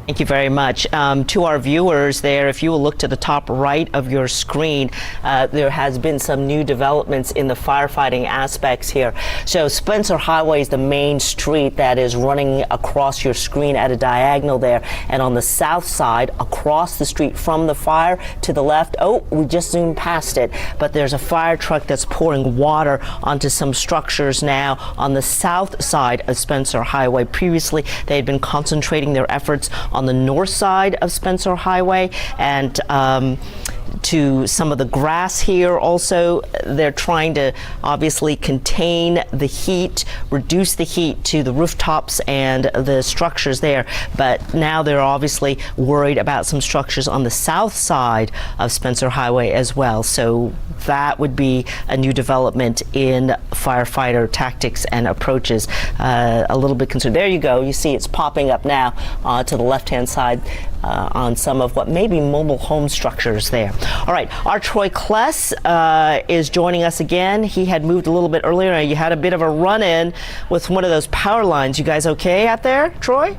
Thank you very much. To our viewers there, if you will look to the top right of your screen, there has been some new developments in the firefighting aspects here. So Spencer Highway is the main street that is running across your screen at a diagonal there. And on the south side, across the street from the fire to the left, oh, we just zoomed past it, but there's a fire truck that's pouring water onto some structures now on the south side of Spencer Highway. Previously, they had been concentrating their efforts on the north side of Spencer Highway and to some of the grass here. Also, they're trying to obviously contain the heat, reduce the heat to the rooftops and the structures there. But now they're obviously worried about some structures on the south side of Spencer Highway as well. So that would be a new development in firefighter tactics and approaches. A little bit concerned. There you go. You see it's popping up now to the left-hand side on some of what may be mobile home structures there. All right, our Troy Kless is joining us again. He had moved a little bit earlier. You had a bit of a run-in with one of those power lines. You guys okay out there, Troy?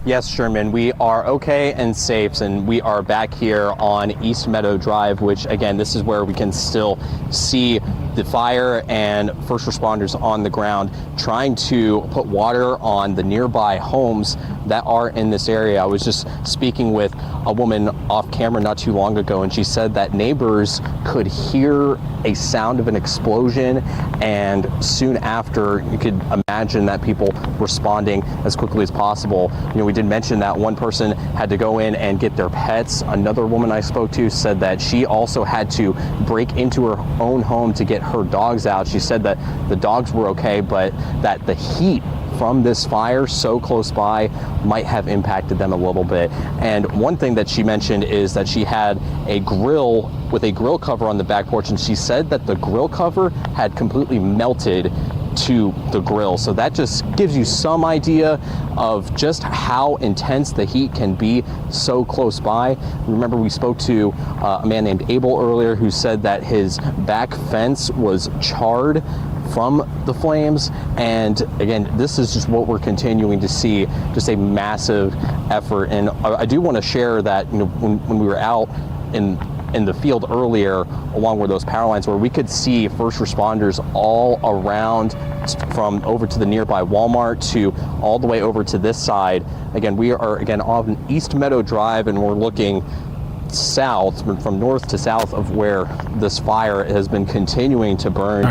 Yes, Sherman, we are okay and safe, and we are back here on East Meadow Drive, which, again, this is where we can still see the fire and first responders on the ground trying to put water on the nearby homes that are in this area. I was just speaking with a woman off camera not too long ago, and she said that neighbors could hear a sound of an explosion, and soon after, you could imagine that people responding as quickly as possible. You know, we did mention that one person had to go in and get their pets. Another woman I spoke to said that she also had to break into her own home to get her dogs out. She said that the dogs were okay, but that the heat from this fire so close by might have impacted them a little bit. And one thing that she mentioned is that she had a grill with a grill cover on the back porch, and she said that the grill cover had completely melted to the grill. So that just gives you some idea of just how intense the heat can be so close by. Remember, we spoke to a man named Abel earlier who said that his back fence was charred from the flames. And again, this is just what we're continuing to see, just a massive effort. And I do want to share that, you know, when we were out in the field earlier along where those power lines were, we could see first responders all around, from over to the nearby Walmart to all the way over to this side. Again, we are on East Meadow Drive, and we're looking south, from north to south of where this fire has been continuing to burn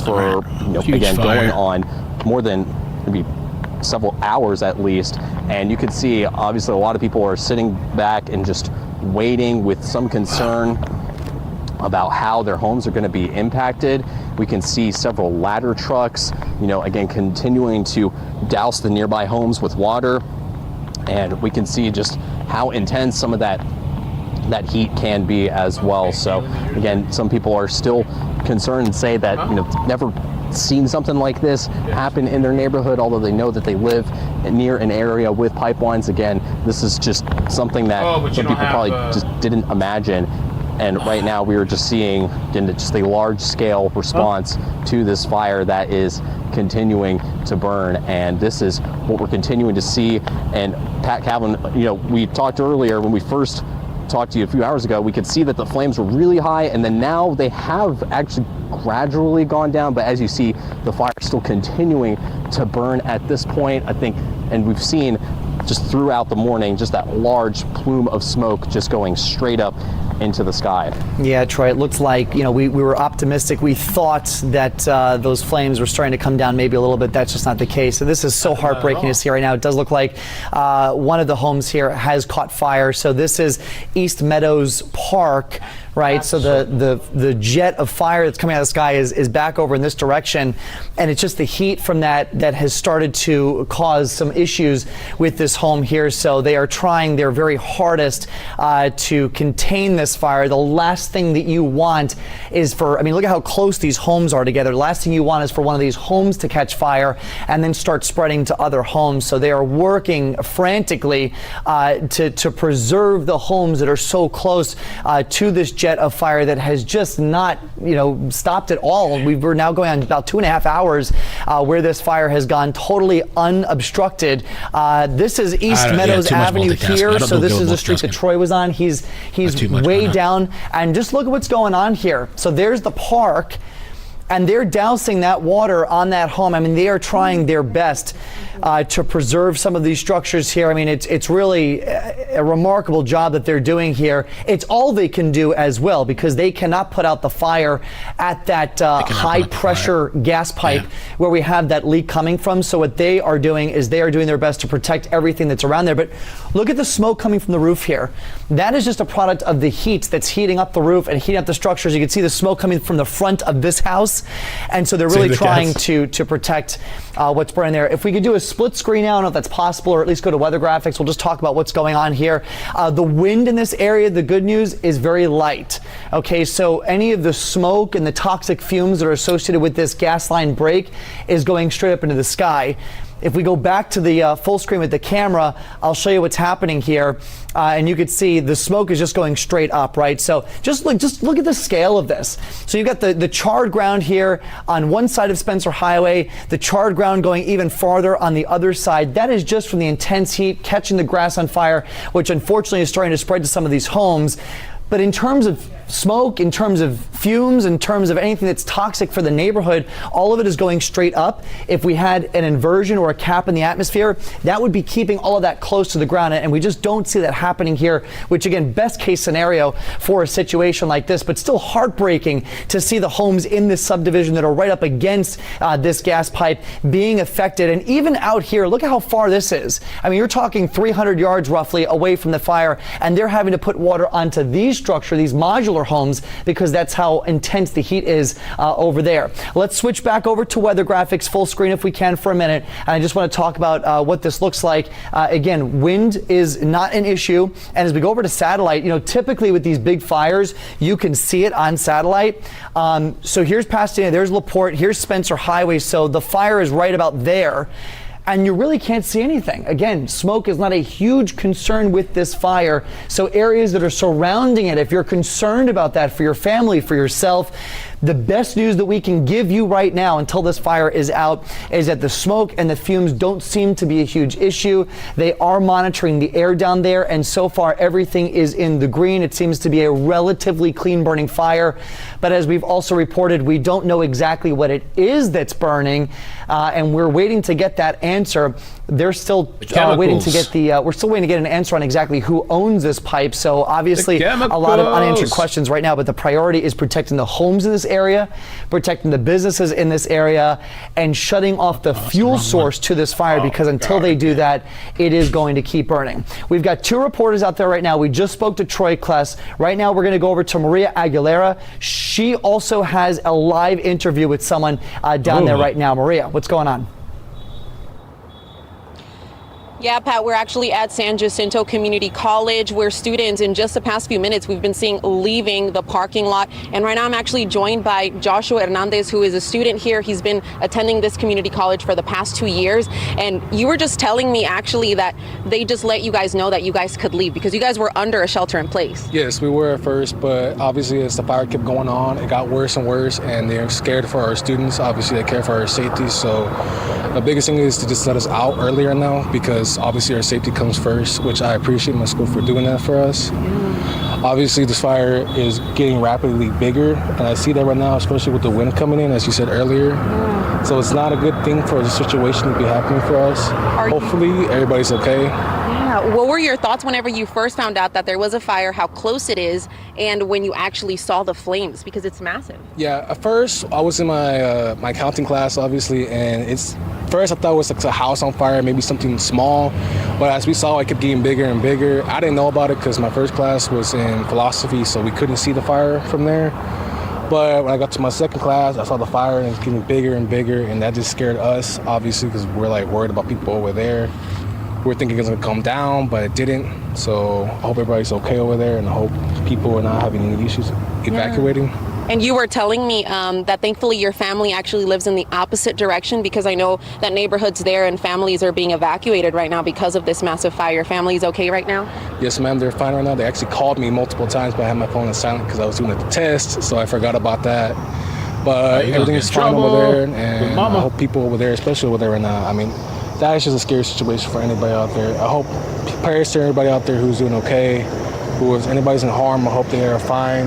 for going on more than maybe several hours at least. And you can see obviously a lot of people are sitting back and just waiting with some concern about how their homes are going to be impacted. We can see several ladder trucks, again, continuing to douse the nearby homes with water. And we can see just how intense some of that heat can be as well. So again, some people are still concerned and say that, never seen something like this happen in their neighborhood, although they know that they live near an area with pipelines. Again, this is just something that some people probably just didn't imagine. And right now we are just seeing just a large scale response to this fire that is continuing to burn. And this is what we're continuing to see. And Pat Calvin, we talked earlier when we first talked to you a few hours ago, we could see that the flames were really high, and then now they have actually gradually gone down. But as you see, the fire is still continuing to burn at this point, I think. And we've seen just throughout the morning just that large plume of smoke just going straight up into the sky. Yeah, Troy, it looks like, we were optimistic. We thought that those flames were starting to come down maybe a little bit. That's just not the case. And this is so heartbreaking to see right now. It does look like one of the homes here has caught fire. So this is East Meadows Park, right? So the jet of fire that's coming out of the sky is back over in this direction. And it's just the heat from that has started to cause some issues with this home here. So they are trying their very hardest to contain this fire. The last thing that you want is look at how close these homes are together. The last thing you want is for one of these homes to catch fire and then start spreading to other homes. So they are working frantically to preserve the homes that are so close to this jet of fire that has just not, stopped at all. We're now going on about 2.5 hours where this fire has gone totally unobstructed. This is East Meadows Avenue here. So this is the street that Troy was on. He's way down, and just look at what's going on here. So there's the park, and they're dousing that water on that home. They are trying their best to preserve some of these structures here. It's really a remarkable job that they're doing here. It's all they can do as well, because they cannot put out the fire at that high pressure gas pipe where we have that leak coming from. So what they are doing is they are doing their best to protect everything that's around there. But look at the smoke coming from the roof here. That is just a product of the heat that's heating up the roof and heating up the structures. You can see the smoke coming from the front of this house. And so they're really trying to protect what's burning there. If we could do a split screen now, I don't know if that's possible, or at least go to weather graphics. We'll just talk about what's going on here. The wind in this area, the good news, is very light. Okay, so any of the smoke and the toxic fumes that are associated with this gas line break is going straight up into the sky. If we go back to the full screen with the camera, I'll show you what's happening here. And you can see the smoke is just going straight up, right? So just look at the scale of this. So you've got the charred ground here on one side of Spencer Highway, the charred ground going even farther on the other side. That is just from the intense heat catching the grass on fire, which unfortunately is starting to spread to some of these homes. But in terms of smoke, in terms of fumes, in terms of anything that's toxic for the neighborhood, all of it is going straight up. If we had an inversion or a cap in the atmosphere, that would be keeping all of that close to the ground. And we just don't see that happening here, which again, best case scenario for a situation like this, but still heartbreaking to see the homes in this subdivision that are right up against this gas pipe being affected. And even out here, look at how far this is. You're talking 300 yards roughly away from the fire, and they're having to put water onto these structure, these modular homes, because that's how intense the heat is over there. Let's switch back over to weather graphics full screen if we can for a minute. And I just want to talk about what this looks like. Again, wind is not an issue. And as we go over to satellite, you know, typically with these big fires, you can see it on satellite. So here's Pasadena, there's LaPorte, here's Spencer Highway. So the fire is right about there. And you really can't see anything. Again, smoke is not a huge concern with this fire. So areas that are surrounding it, if you're concerned about that for your family, for yourself, the best news that we can give you right now until this fire is out is that the smoke and the fumes don't seem to be a huge issue. They are monitoring the air down there, and so far everything is in the green. It seems to be a relatively clean burning fire. But as we've also reported, we don't know exactly what it is that's burning, and we're waiting to get that answer. They're still waiting to get we're still waiting to get an answer on exactly who owns this pipe. So obviously a lot of unanswered questions right now, but the priority is protecting the homes in this area, protecting the businesses in this area, and shutting off the fuel source to this fire, because until they do that, it is going to keep burning. We've got 2 reporters out there right now. We just spoke to Troy Kless. Right now we're going to go over to Maria Aguilera. She also has a live interview with someone down there right now. Maria, what's going on? Yeah, Pat, we're actually at San Jacinto Community College, where students in just the past few minutes we've been seeing leaving the parking lot. And right now I'm actually joined by Joshua Hernandez, who is a student here. He's been attending this community college for the past 2 years. And you were just telling me actually that they just let you guys know that you guys could leave because you guys were under a shelter in place. Yes, we were at first, but obviously as the fire kept going on, it got worse and worse, and they're scared for our students. Obviously they care for our safety. So the biggest thing is to just let us out earlier now, because obviously our safety comes first, which I appreciate my school for doing that for us. Obviously this fire is getting rapidly bigger, and I see that right now, especially with the wind coming in, as you said earlier. So it's not a good thing for the situation to be happening for us. Hopefully everybody's okay. Yeah. What were your thoughts whenever you first found out that there was a fire, how close it is, and when you actually saw the flames, because it's massive? Yeah, at first I was in my my accounting class, obviously, and first I thought it was like a house on fire, maybe something small, but as we saw, it kept getting bigger and bigger. I didn't know about it because my first class was in philosophy, so we couldn't see the fire from there. But when I got to my second class, I saw the fire and it's getting bigger and bigger, and that just scared us, obviously, because we're like worried about people over there. We're thinking it's gonna come down, but it didn't. So I hope everybody's okay over there, and I hope people are not having any issues evacuating. And you were telling me that thankfully your family actually lives in the opposite direction, because I know that neighborhoods there and families are being evacuated right now because of this massive fire. Your family's okay right now? Yes, ma'am, they're fine right now. They actually called me multiple times, but I had my phone on silent because I was doing the test, so I forgot about that. But everything's fine over there, and I hope people over there, especially over there right now, I mean, that is just a scary situation for anybody out there. I hope prayers to everybody out there who's doing okay, if anybody's in harm, I hope they are fine.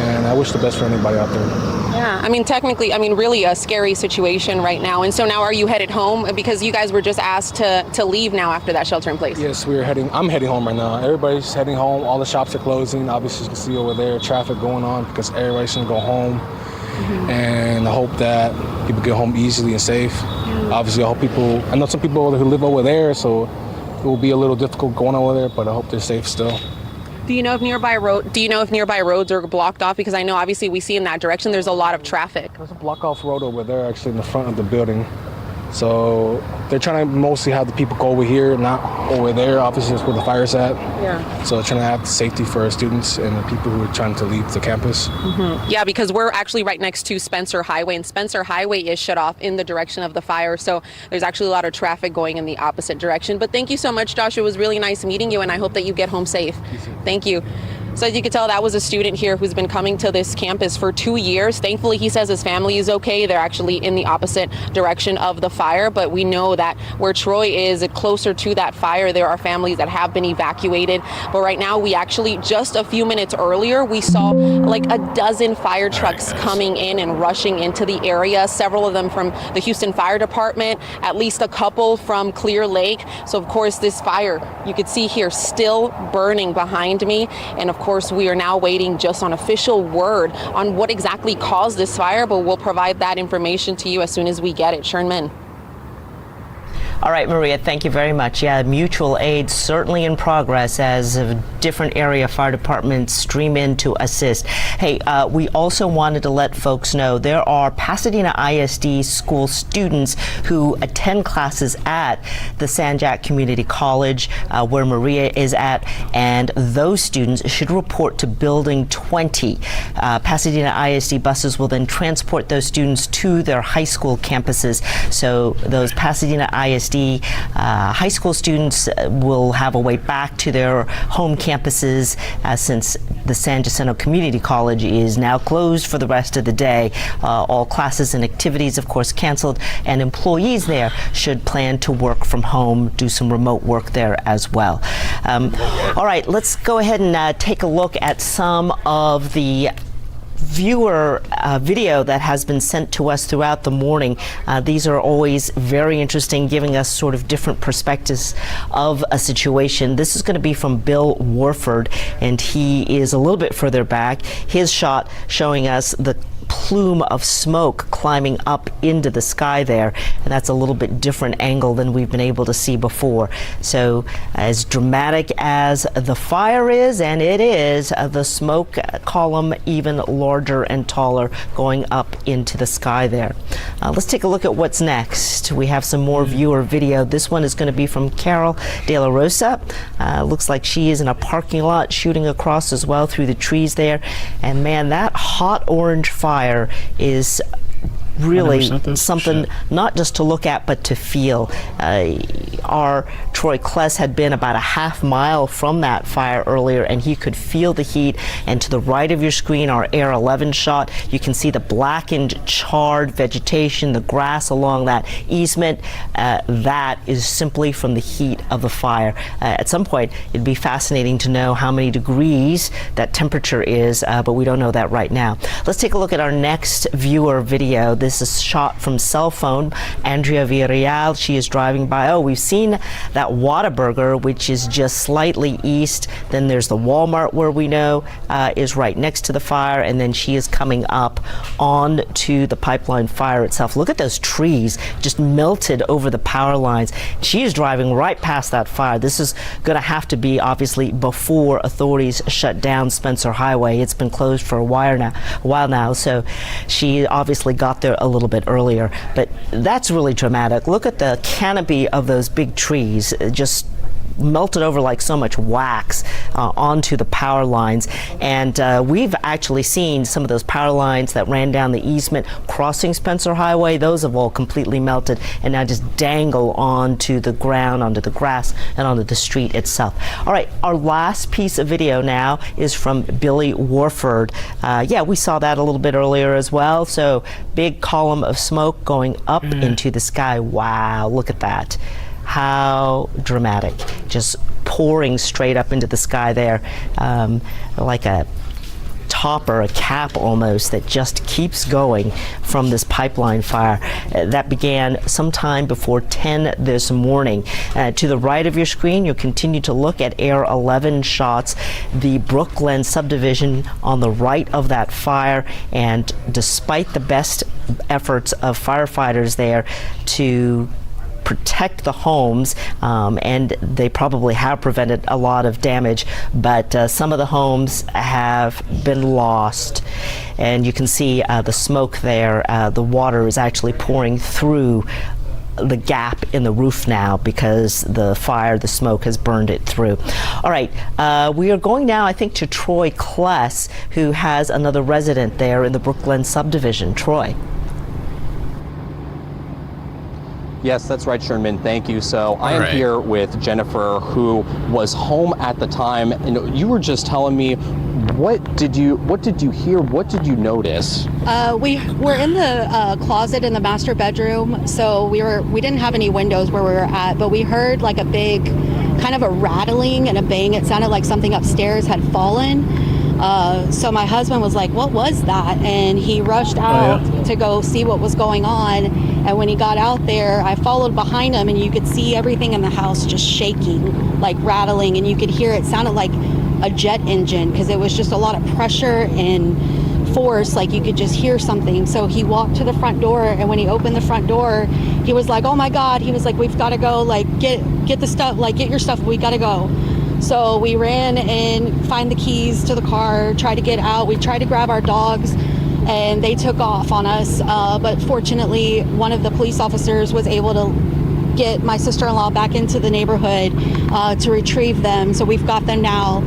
And I wish the best for anybody out there. Yeah, I mean, technically, really a scary situation right now. And so now are you headed home? Because you guys were just asked to leave now after that shelter in place. Yes, I'm heading home right now. Everybody's heading home. All the shops are closing. Obviously, you can see over there traffic going on because everybody's going to go home. And I hope that people get home easily and safe. Obviously, I know some people who live over there, so it will be a little difficult going over there, but I hope they're safe still. Do you know if nearby roads are blocked off? Because I know obviously we see in that direction there's a lot of traffic. There's a block off road over there actually in the front of the building. So they're trying to mostly have the people go over here, not over there. Obviously that's where the fire's at. Yeah. So they're trying to have safety for our students and the people who are trying to leave the campus. Yeah, because we're actually right next to Spencer Highway, and Spencer Highway is shut off in the direction of the fire. So there's actually a lot of traffic going in the opposite direction. But thank you so much, Josh. It was really nice meeting you, and I hope that you get home safe. Thank you. So as you can tell, that was a student here who's been coming to this campus for 2 years. Thankfully, he says his family is okay. They're actually in the opposite direction of the fire, but we know that where Troy is closer to that fire, there are families that have been evacuated. But right now, we actually, just a few minutes earlier, we saw like a dozen fire trucks coming in and rushing into the area, several of them from the Houston Fire Department, at least a couple from Clear Lake. So of course, this fire, you could see here, still burning behind me. And of course, we are now waiting just on official word on what exactly caused this fire, but we'll provide that information to you as soon as we get it. Sherman. All right, Maria, thank you very much. Yeah, mutual aid certainly in progress as different area fire departments stream in to assist. Hey, we also wanted to let folks know there are Pasadena ISD school students who attend classes at the San Jac Community College, where Maria is at, and those students should report to Building 20. Pasadena ISD buses will then transport those students to their high school campuses. So those Pasadena ISD high school students will have a way back to their home campuses since the San Jacinto Community College is now closed for the rest of the day. All classes and activities, of course, canceled, and employees there should plan to work from home, do some remote work there as well. All right, let's go ahead and take a look at some of the viewer video that has been sent to us throughout the morning. These are always very interesting, giving us sort of different perspectives of a situation. This is going to be from Bill Warford, and he is a little bit further back. His shot showing us the plume of smoke climbing up into the sky there, and that's a little bit different angle than we've been able to see before. So as dramatic as the fire is, and it is, the smoke column even larger and taller going up into the sky there. Let's take a look at what's next. We have some more viewer video. This one is going to be from Carol De La Rosa. Looks like she is in a parking lot shooting across as well through the trees there, and man, that hot orange fire is really something not just to look at but to feel. Our Troy Kless had been about a half mile from that fire earlier, and he could feel the heat. And to the right of your screen, our Air 11 shot, you can see the blackened, charred vegetation, the grass along that easement. That is simply from the heat of the fire. At some point, it'd be fascinating to know how many degrees that temperature is, but we don't know that right now. Let's take a look at our next viewer video. This is shot from cell phone. Andrea Villarreal, she is driving by. Oh, we've seen that Whataburger, which is just slightly east. Then there's the Walmart, where we know is right next to the fire, and then she is coming up onto the pipeline fire itself. Look at those trees just melted over the power lines. She is driving right past that fire. This is going to have to be obviously before authorities shut down Spencer Highway. It's been closed for a while now, so she obviously got there a little bit earlier. But that's really dramatic. Look at the canopy of those big trees, just melted over like so much wax onto the power lines. And we've actually seen some of those power lines that ran down the easement crossing Spencer Highway. Those have all completely melted and now just dangle onto the ground, onto the grass, and onto the street itself. All right, our last piece of video now is from Billy Warford. Yeah, we saw that a little bit earlier as well. So big column of smoke going up into the sky. Wow, look at that. How dramatic, just pouring straight up into the sky there, like a top or a cap almost that just keeps going from this pipeline fire. That began sometime before 10 this morning. To the right of your screen, you'll continue to look at Air 11 shots, the Brook Glen subdivision on the right of that fire, and despite the best efforts of firefighters there to protect the homes, and they probably have prevented a lot of damage, but some of the homes have been lost. And you can see the smoke there. The water is actually pouring through the gap in the roof now because the fire, the smoke has burned it through. All right, we are going now, I think, to Troy Kless, who has another resident there in the Brook Glen subdivision. Troy. Yes, that's right, Sherman. Thank you. So I am here with Jennifer, who was home at the time, and you were just telling me, what did you hear? What did you notice? We were in the closet in the master bedroom, so we didn't have any windows where we were at, but we heard like a big kind of a rattling and a bang. It sounded like something upstairs had fallen. So my husband was like, "What was that?" And he rushed out to go see what was going on. And when he got out there, I followed behind him, and you could see everything in the house just shaking, like rattling, and you could hear it sounded like a jet engine because it was just a lot of pressure and force, like you could just hear something. So he walked to the front door, and when he opened the front door, he was like, oh my God, he was like, we've got to go, like get the stuff, like get your stuff, we got to go. So we ran and find the keys to the car, tried to get out. We tried to grab our dogs, and they took off on us. But fortunately, one of the police officers was able to get my sister-in-law back into the neighborhood to retrieve them. So we've got them now.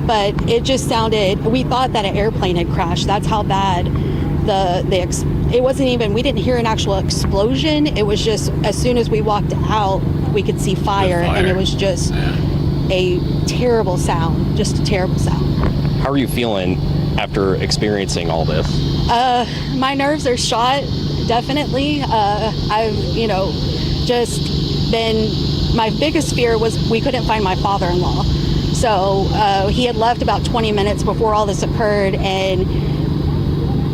But it just sounded, we thought that an airplane had crashed. That's how bad it wasn't even, we didn't hear an actual explosion. It was just, as soon as we walked out, we could see fire. And it was just a terrible sound, just a terrible sound. How are you feeling after experiencing all this? My nerves are shot, definitely. I've, just been, my biggest fear was we couldn't find my father-in-law. So he had left about 20 minutes before all this occurred, and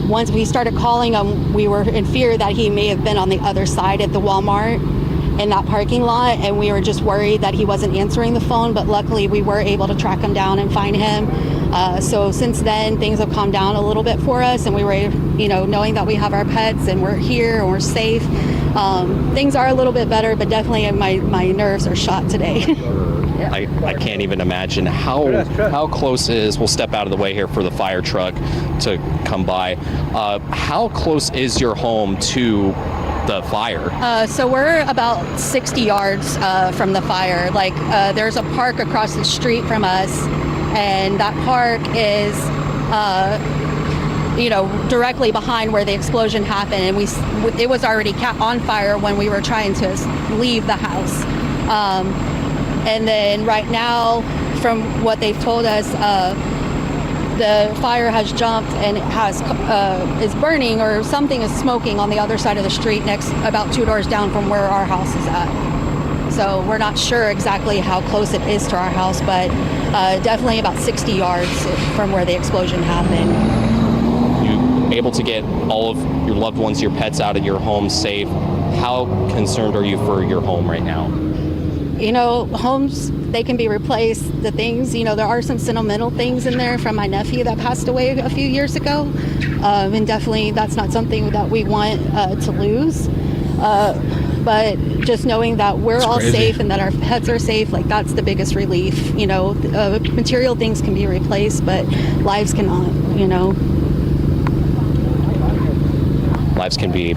once we started calling him, we were in fear that he may have been on the other side at the Walmart in that parking lot, and we were just worried that he wasn't answering the phone, but luckily we were able to track him down and find him. So since then, things have calmed down a little bit for us, and we were, knowing that we have our pets and we're here and we're safe, things are a little bit better, but definitely my nerves are shot today. I can't even imagine how close is, we'll step out of the way here for the fire truck to come by. How close is your home to the fire? So we're about 60 yards from the fire. Like there's a park across the street from us, and that park is directly behind where the explosion happened, and it was already on fire when we were trying to leave the house. And then right now, from what they've told us, the fire has jumped and it is burning, or something is smoking on the other side of the street, next about 2 doors down from where our house is at. So we're not sure exactly how close it is to our house, but definitely about 60 yards from where the explosion happened. You able to get all of your loved ones, your pets, out of your home safe? How concerned are you for your home right now? Homes, they can be replaced. The things, there are some sentimental things in there from my nephew that passed away a few years ago. And definitely that's not something that we want to lose. But just knowing that we're all safe and that our pets are safe, like that's the biggest relief. Material things can be replaced, but lives cannot, Lives can be,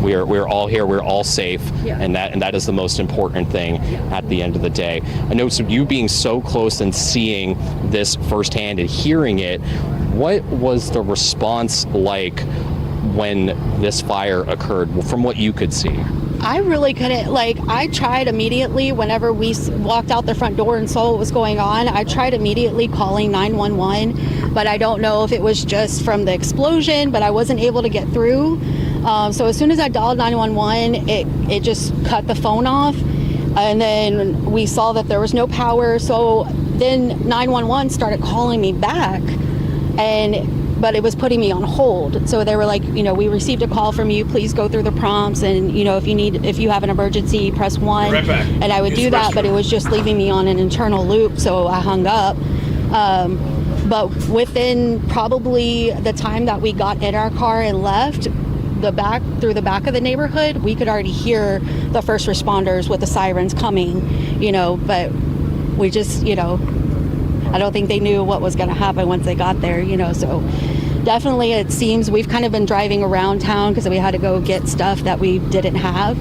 we're all here, we're all safe, and that is the most important thing at the end of the day. I know, so you being so close and seeing this firsthand and hearing it, what was the response like when this fire occurred, from what you could see? I really couldn't, I tried immediately whenever we walked out the front door and saw what was going on. I tried immediately calling 911, but I don't know if it was just from the explosion, but I wasn't able to get through. So as soon as I dialed 911, it just cut the phone off. And then we saw that there was no power. So then 911 started calling me back, but it was putting me on hold. So they were like, we received a call from you, please go through the prompts, and if you have an emergency, press 1. Right back. And I would do that, but it was just leaving me on an internal loop, so I hung up. But within probably the time that we got in our car and left, through the back of the neighborhood, we could already hear the first responders with the sirens coming, but we just, I don't think they knew what was going to happen once they got there, so definitely it seems we've kind of been driving around town because we had to go get stuff that we didn't have,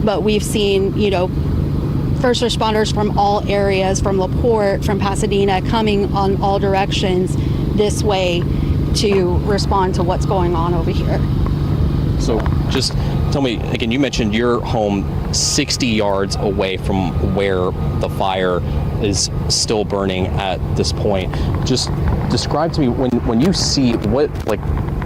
but we've seen, first responders from all areas, from LaPorte, from Pasadena, coming on all directions this way to respond to what's going on over here. So just tell me, again, you mentioned your home 60 yards away from where the fire is still burning at this point. Just describe to me when you see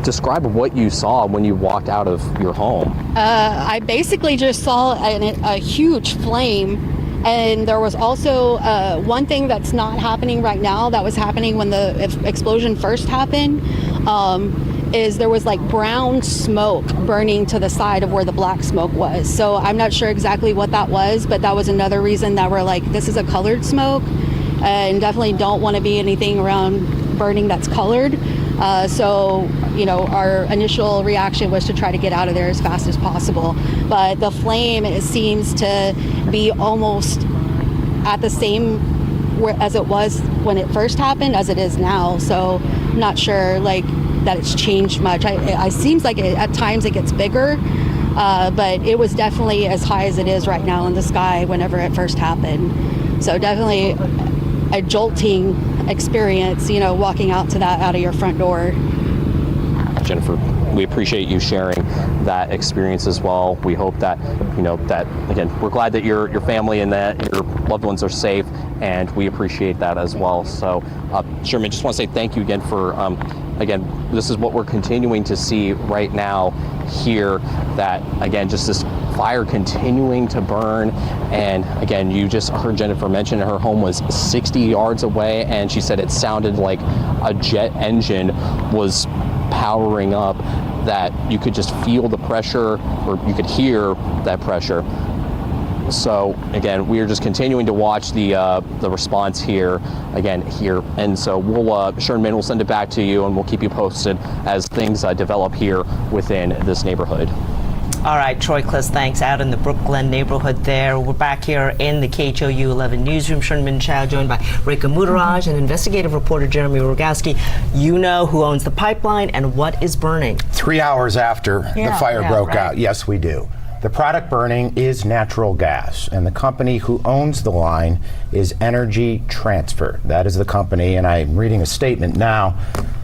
describe what you saw when you walked out of your home. I basically just saw a huge flame, and there was also one thing that's not happening right now that was happening when the explosion first happened. Is there was brown smoke burning to the side of where the black smoke was. So I'm not sure exactly what that was, but that was another reason that we're this is a colored smoke, and definitely don't want to be anything around burning that's colored. So, our initial reaction was to try to get out of there as fast as possible. But the flame, it seems to be almost at the same as it was when it first happened as it is now. So I'm not sure that it's changed much. It seems like at times it gets bigger, but it was definitely as high as it is right now in the sky whenever it first happened. So definitely a jolting experience, walking out of your front door. Jennifer, we appreciate you sharing that experience as well. We hope that, that again, we're glad that your family and that your loved ones are safe, and we appreciate that as well. So, Sherman, just want to say thank you again for, again, this is what we're continuing to see right now here, that, again, just this fire continuing to burn. And again, you just heard Jennifer mention her home was 60 yards away, and she said it sounded like a jet engine was powering up, that you could just feel the pressure, or you could hear that pressure. So again, we are just continuing to watch the response here, and so we'll Sherman will send it back to you, and we'll keep you posted as things develop here within this neighborhood. All right, Troy Kliss, thanks. Out in the Brook Glen neighborhood there. We're back here in the KHOU 11 newsroom. Sherman Chow joined by Rekha Mudaraj and investigative reporter Jeremy Rogowski. You know who owns the pipeline and what is burning. 3 hours after the fire broke out. Yes, we do. The product burning is natural gas, and the company who owns the line is Energy Transfer. That is the company, and I'm reading a statement now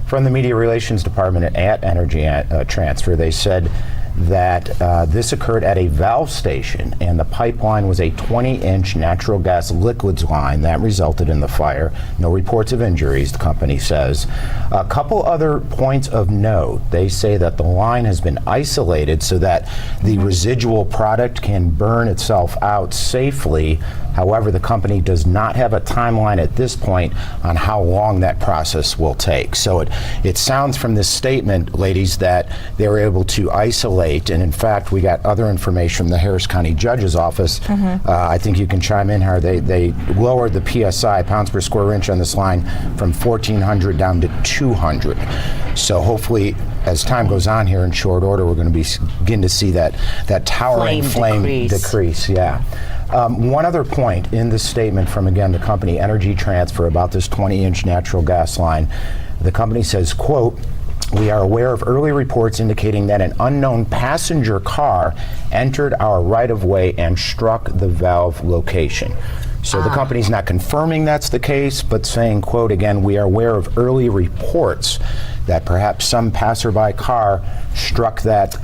from the Media Relations Department at Energy Transfer. They said that this occurred at a valve station, and the pipeline was a 20-inch natural gas liquids line that resulted in the fire. No reports of injuries, the company says. A couple other points of note. They say that the line has been isolated so that the residual product can burn itself out safely. However, the company does not have a timeline at this point on how long that process will take. So it sounds from this statement, ladies, that they were able to isolate, and in fact, we got other information from the Harris County Judge's Office. I think you can chime in here. They lowered the PSI, pounds per square inch, on this line from 1,400 down to 200. So hopefully, as time goes on here in short order, we're going to begin to see that towering flame decrease. Yeah. One other point in this statement from, again, the company Energy Transfer about this 20-inch natural gas line. The company says, quote, "We are aware of early reports indicating that an unknown passenger car entered our right-of-way and struck the valve location." So the company's not confirming that's the case, but saying, quote, again, "We are aware of early reports that perhaps some passerby car struck that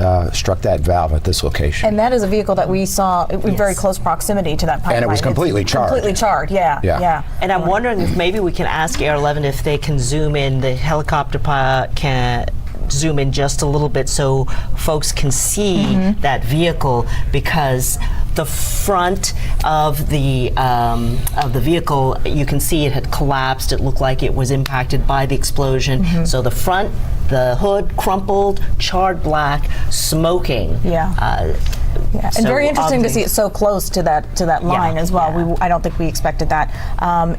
valve at this location." And that is a vehicle that we saw in very close proximity to that pipeline. And it was completely charred. Completely charred, yeah. And I'm wondering if maybe we can ask Air 11 if they can zoom in, the helicopter can zoom in just a little bit so folks can see that vehicle, because the front of the vehicle, you can see it had collapsed. It looked like it was impacted by the explosion. So the front, the hood crumpled, charred black, smoking. And so very interesting ugly. to see it so close to that line as well. I don't think we expected that.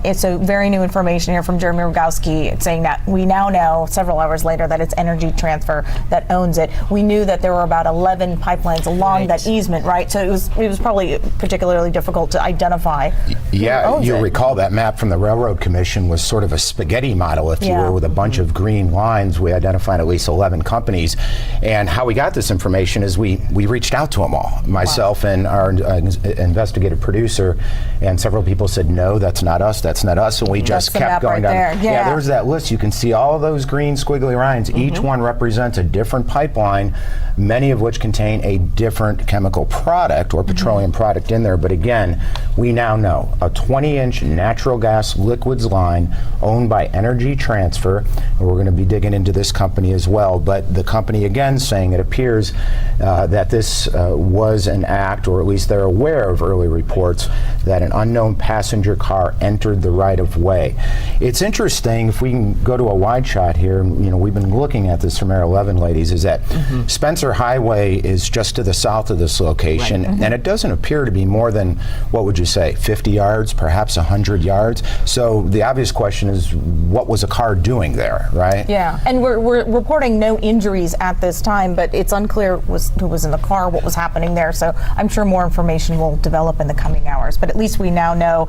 It's a very new information here from Jeremy Rogowski. It's saying that we now know, several hours later, that it's Energy Transfer that owns it. We knew that there were about 11 pipelines along that easement, right? So it was probably particularly difficult to identify. Yeah, you'll recall that map from the Railroad Commission was sort of a spaghetti model, if you were, with a bunch of green lines. We identified at least 11 companies. And how we got this information is we reached out to them all. Myself and our investigative producer, and several people said, "No, that's not us, that's not us," and we just kept going down. There's that list. You can see all those green squiggly lines. Each one represents a different pipeline, many of which contain a different chemical product or petroleum product in there. But again, we now know a 20-inch natural gas liquids line owned by Energy Transfer, and we're going to be digging into this company as well. But the company, again, saying it appears that this was an act, or at least they're aware of early reports that an unknown passenger car entered the right-of-way. It's interesting, if we can go to a wide shot here, we've been looking at this from Area 11, ladies, is that Spencer Highway is just to the south of this location, and it doesn't appear to be more than, what would you say, 50 yards, perhaps 100 yards. So the obvious question is, what was a car doing there, right? Yeah, and we're reporting no injuries at this time, but it's unclear who was in the car, what was happening there. So I'm sure more information will develop in the coming hours. But at least we now know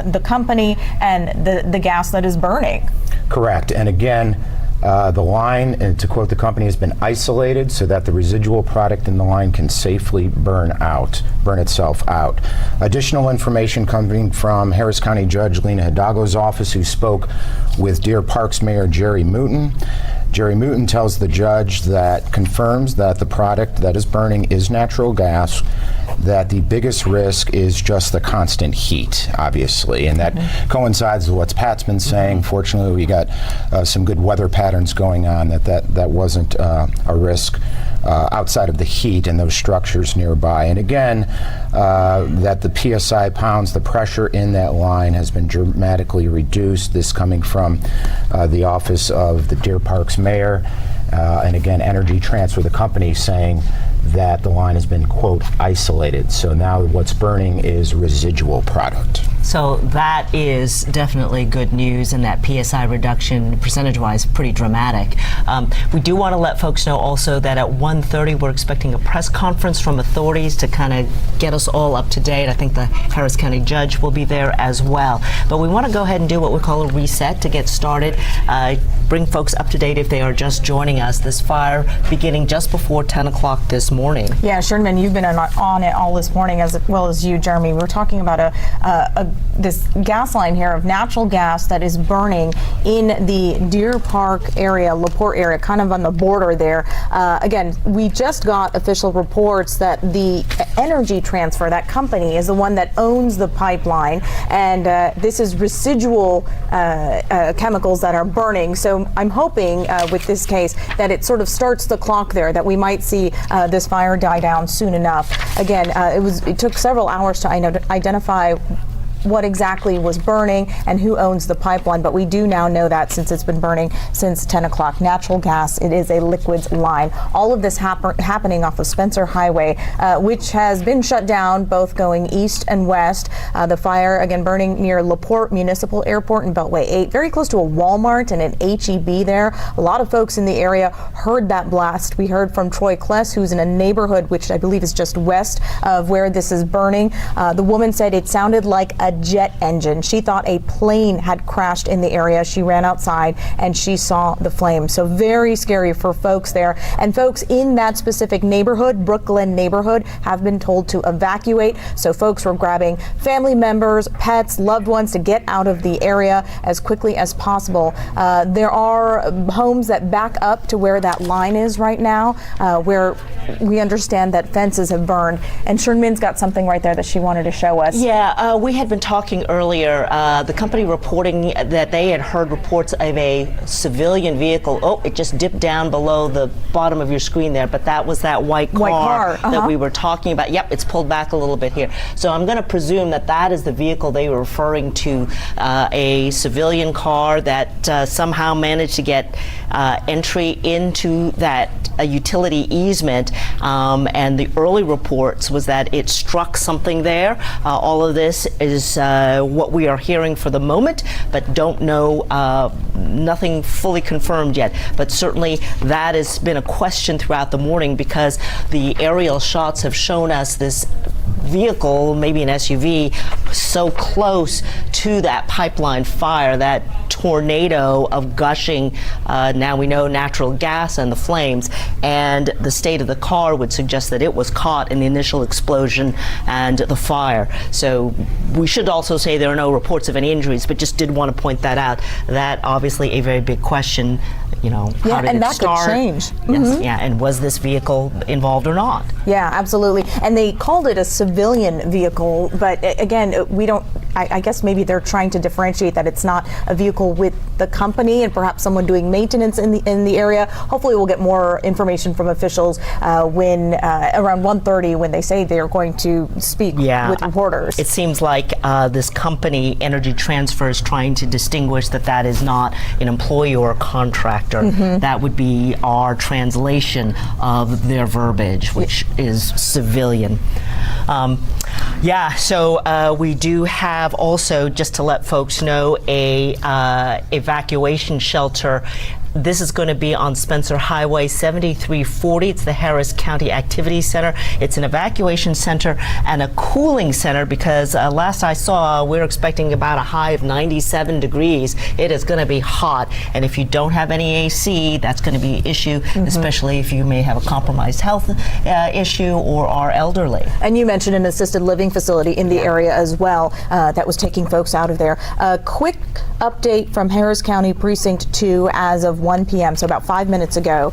the company and the gas that is burning. Correct. And again, the line, and to quote the company, has been isolated so that the residual product in the line can safely burn itself out. Additional information coming from Harris County Judge Lena Hidalgo's office, who spoke with Deer Park's Mayor Jerry Mouton. Jerry Mouton tells the judge that confirms that the product that is burning is natural gas, that the biggest risk is just the constant heat, obviously, and that coincides with what Pat's been saying. Fortunately, we got some good weather patterns going on, that wasn't a risk outside of the heat and those structures nearby. And again, that the PSI pounds, the pressure in that line has been dramatically reduced. This coming from the office of the Deer Park's mayor, and again, Energy Transfer, the company, saying that the line has been, quote, isolated. So now what's burning is residual product. So that is definitely good news, and that PSI reduction, percentage-wise, pretty dramatic. We do want to let folks know also that at 1:30 we're expecting a press conference from authorities to kind of get us all up to date. I think the Harris County judge will be there as well. But we want to go ahead and do what we call a reset to get started, bring folks up to date if they are just joining us. This fire beginning just before 10 o'clock this morning. Yeah, Sherman, you've been on it all this morning, as well as you, Jeremy. We're talking about this gas line here of natural gas that is burning in the Deer Park area, LaPorte area, kind of on the border there. Again, we just got official reports that the Energy Transfer, that company, is the one that owns the pipeline, and this is residual chemicals that are burning. So I'm hoping with this case that it sort of starts the clock there, that we might see this fire die down soon enough. Again, it took several hours to identify what exactly was burning and who owns the pipeline, but we do now know that since it's been burning since 10 o'clock. Natural gas, it is a liquids line. All of this happening off of Spencer Highway, which has been shut down, both going east and west. The fire, again, burning near LaPorte Municipal Airport and Beltway 8, very close to a Walmart and an H-E-B there. A lot of folks in the area heard that blast. We heard from Troy Kless, who's in a neighborhood which I believe is just west of where this is burning. The woman said it sounded like a jet engine. She thought a plane had crashed in the area. She ran outside and she saw the flames. So very scary for folks there. And folks in that specific neighborhood, Brookland neighborhood, have been told to evacuate. So folks were grabbing family members, pets, loved ones to get out of the area as quickly as possible. There are homes that back up to where that line is right now, where we understand that fences have burned. And Sherman's got something right there that she wanted to show us. Yeah, we had been talking earlier, the company reporting that they had heard reports of a civilian vehicle. Oh, it just dipped down below the bottom of your screen there, but that was that white car that we were talking about. Yep, it's pulled back a little bit here. So I'm going to presume that that is the vehicle they were referring to, a civilian car that somehow managed to get entry into that utility easement, and the early reports was that it struck something there. All of this is what we are hearing for the moment, but don't know, nothing fully confirmed yet. But certainly that has been a question throughout the morning, because the aerial shots have shown us this vehicle, maybe an SUV, so close to that pipeline fire, that tornado of gushing, now we know, natural gas and the flames, and the state of the car would suggest that it was caught in the initial explosion and the fire. So we should also say there are no reports of any injuries, but just did want to point that out. That obviously a very big question, how did it start? Could change. Yes, yeah, and was this vehicle involved or not? Yeah, absolutely. And they called it a civilian vehicle, but again, we don't I guess maybe they're trying to differentiate that it's not a vehicle with the company and perhaps someone doing maintenance in the area. Hopefully we'll get more information from officials when around 1:30 when they say they are going to speak with reporters. It seems like this company, Energy Transfer, is trying to distinguish that is not an employee or a contractor. That would be our translation of their verbiage, which is civilian. So we do have also, just to let folks know, a evacuation shelter. This is going to be on Spencer Highway 7340. It's the Harris County Activity Center. It's an evacuation center and a cooling center because last I saw, we're expecting about a high of 97 degrees. It is going to be hot. And if you don't have any AC, that's going to be an issue, especially if you may have a compromised health issue or are elderly. And you mentioned an assisted living facility in the area as well that was taking folks out of there. A quick update from Harris County Precinct 2 as of 1 p.m., so about 5 minutes ago,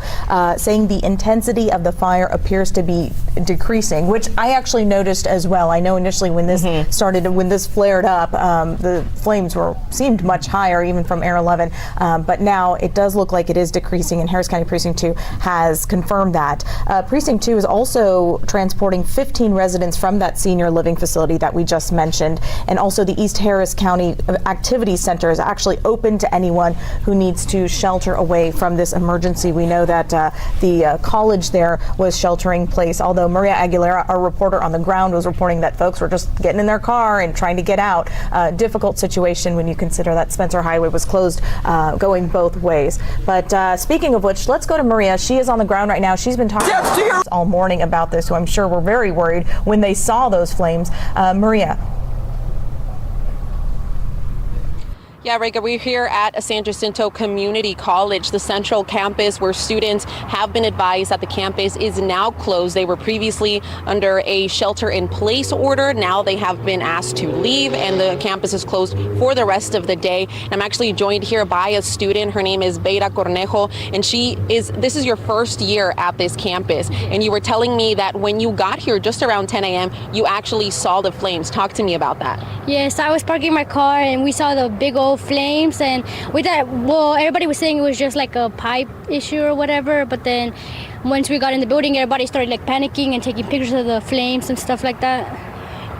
saying the intensity of the fire appears to be decreasing, which I actually noticed as well. I know initially when this started, when this flared up, the flames seemed much higher even from Air 11, but now it does look like it is decreasing, and Harris County Precinct 2 has confirmed that. Precinct 2 is also transporting 15 residents from that senior living facility that we just mentioned, and also the East Harris County Activity Center is actually open to anyone who needs to shelter away from this emergency. We know that the college there was sheltering place, although Maria Aguilera, our reporter on the ground, was reporting that folks were just getting in their car and trying to get out. Difficult situation when you consider that Spencer Highway was closed going both ways. But speaking of which, let's go to Maria. She is on the ground right now. She's been talking all morning about this, so I'm sure we're very worried when they saw those flames. Maria. Yeah, Rika, we're here at San Jacinto Community College, the central campus, where students have been advised that the campus is now closed. They were previously under a shelter-in-place order. Now they have been asked to leave, and the campus is closed for the rest of the day. I'm actually joined here by a student. Her name is Beira Cornejo, and this is your first year at this campus. And you were telling me that when you got here just around 10 a.m., you actually saw the flames. Talk to me about that. Yes, I was parking my car, and we saw the big old flames, and we thought, well, everybody was saying it was just like a pipe issue or whatever, but then once we got in the building, everybody started like panicking and taking pictures of the flames and stuff like that.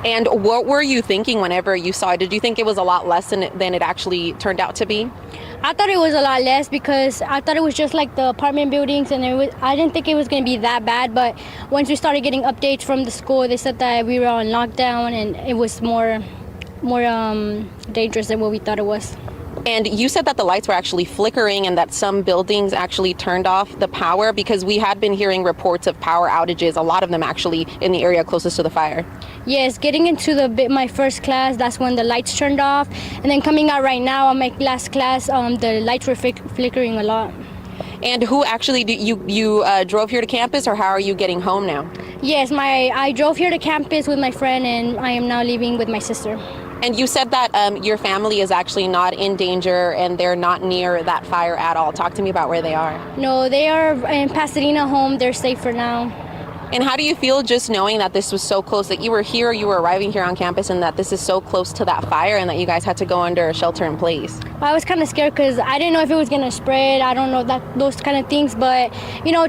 And what were you thinking whenever you saw it? Did you think it was a lot less than it actually turned out to be? I thought it was a lot less because I thought it was just like the apartment buildings, and I didn't think it was going to be that bad, but once we started getting updates from the school, they said that we were on lockdown and it was more dangerous than what we thought it was. And you said that the lights were actually flickering and that some buildings actually turned off the power, because we had been hearing reports of power outages, a lot of them actually in the area closest to the fire. Yes, getting into my first class, that's when the lights turned off. And then coming out right now on my last class, the lights were flickering a lot. And who actually, you drove here to campus, or how are you getting home now? Yes, I drove here to campus with my friend, and I am now leaving with my sister. And you said that your family is actually not in danger and they're not near that fire at all. Talk to me about where they are. No, they are in Pasadena home. They're safe for now. And how do you feel just knowing that this was so close, that you were arriving here on campus, and that this is so close to that fire, and that you guys had to go under a shelter in place? I was kind of scared because I didn't know if it was going to spread. I don't know those kind of things. But,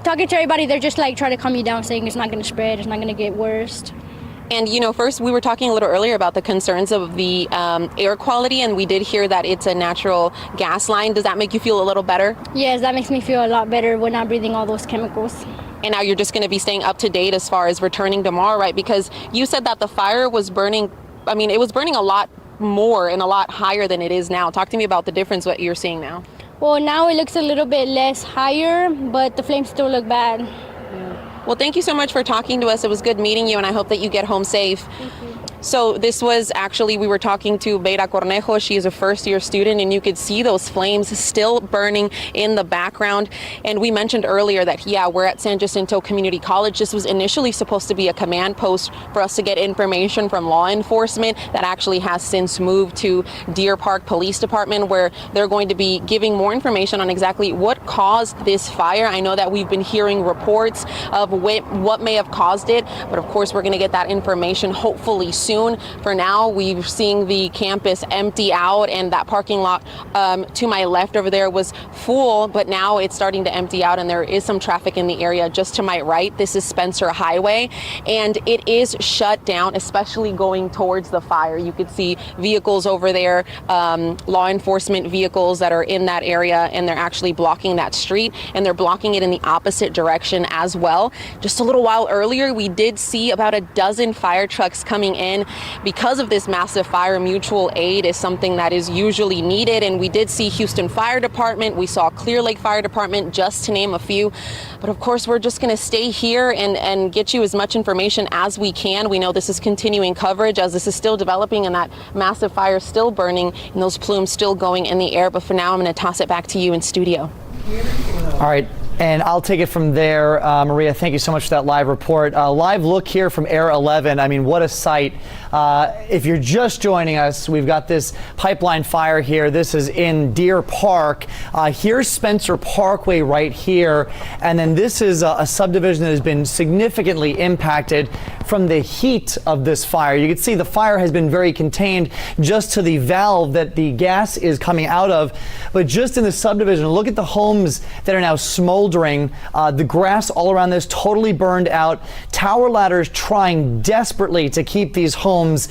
talking to everybody, they're just like trying to calm you down, saying it's not going to spread, it's not going to get worse. And, first we were talking a little earlier about the concerns of the air quality, and we did hear that it's a natural gas line. Does that make you feel a little better? Yes, that makes me feel a lot better. We're not breathing all those chemicals. And now you're just going to be staying up to date as far as returning tomorrow, right? Because you said that the fire was burning, it was burning a lot more and a lot higher than it is now. Talk to me about the difference, what you're seeing now. Well, now it looks a little bit less higher, but the flames still look bad. Well, thank you so much for talking to us. It was good meeting you, and I hope that you get home safe. Thank you. So this was actually, we were talking to Beira Cornejo. She is a first-year student, and you could see those flames still burning in the background. And we mentioned earlier that, we're at San Jacinto Community College. This was initially supposed to be a command post for us to get information from law enforcement. That actually has since moved to Deer Park Police Department, where they're going to be giving more information on exactly what caused this fire. I know that we've been hearing reports of what may have caused it, but of course we're going to get that information hopefully soon. soon. For now, we're seeing the campus empty out, and that parking lot to my left over there was full, but now it's starting to empty out, and there is some traffic in the area. Just to my right, this is Spencer Highway, and it is shut down, especially going towards the fire. You could see vehicles over there, law enforcement vehicles that are in that area, and they're actually blocking that street, and they're blocking it in the opposite direction as well. Just a little while earlier, we did see about a dozen fire trucks coming in. Because of this massive fire, mutual aid is something that is usually needed, and we did see Houston Fire Department, we saw Clear Lake Fire Department, just to name a few. But of course, we're just going to stay here and get you as much information as we can. We know this is continuing coverage as this is still developing and that massive fire is still burning and those plumes still going in the air. But for now, I'm going to toss it back to you in studio. All right. And I'll take it from there. Maria, thank you so much for that live report. Live look here from Air 11. I mean, what a sight. If you're just joining us, we've got this pipeline fire here. This is in Deer Park. Here's Spencer Parkway right here. And then this is a subdivision that has been significantly impacted from the heat of this fire. You can see the fire has been very contained just to the valve that the gas is coming out of. But just in the subdivision, look at the homes that are now smoldering. The grass all around this totally burned out. Tower ladders trying desperately to keep these homes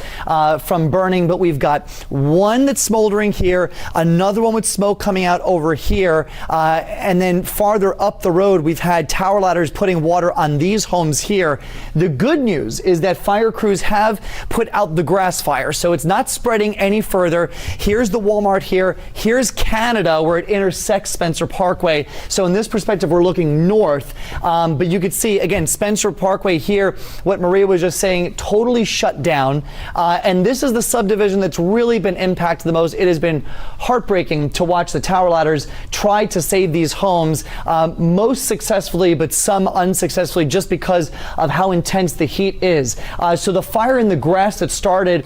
from burning, but we've got one that's smoldering here, another one with smoke coming out over here, and then farther up the road we've had tower ladders putting water on these homes here. The good news is that fire crews have put out the grass fire, so it's not spreading any further. Here's the Walmart here. Here's Canada where it intersects Spencer Parkway. So in this perspective, we're looking north, but you could see again Spencer Parkway here, what Maria was just saying, totally shut down, and this is the subdivision that's really been impacted the most. It has been heartbreaking to watch the tower ladders try to save these homes, most successfully but some unsuccessfully just because of how intense the heat is. So the fire in the grass that started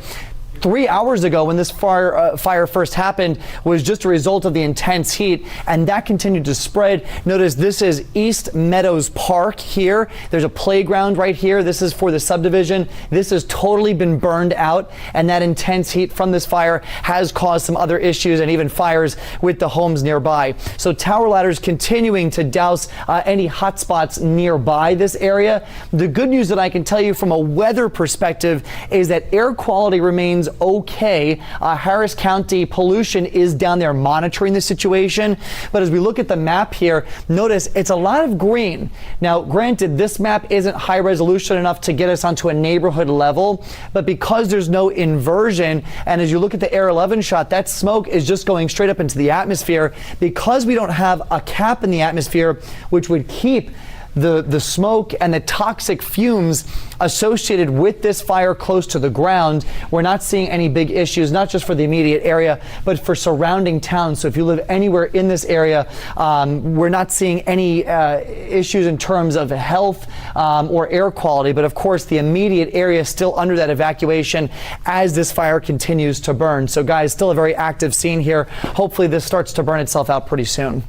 3 hours ago when this fire first happened was just a result of the intense heat, and that continued to spread. Notice this is East Meadows Park here. There's a playground right here. This is for the subdivision. This has totally been burned out, and that intense heat from this fire has caused some other issues and even fires with the homes nearby. So tower ladders continuing to douse any hot spots nearby this area. The good news that I can tell you from a weather perspective is that air quality remains okay. Harris County pollution is down there monitoring the situation. But as we look at the map here, notice it's a lot of green. Now, granted, this map isn't high resolution enough to get us onto a neighborhood level, but because there's no inversion, and as you look at the Air 11 shot, that smoke is just going straight up into the atmosphere. Because we don't have a cap in the atmosphere, which would keep the smoke and the toxic fumes associated with this fire close to the ground, we're not seeing any big issues, not just for the immediate area, but for surrounding towns. So if you live anywhere in this area, we're not seeing any issues in terms of health or air quality. But of course, the immediate area is still under that evacuation as this fire continues to burn. So guys, still a very active scene here. Hopefully this starts to burn itself out pretty soon.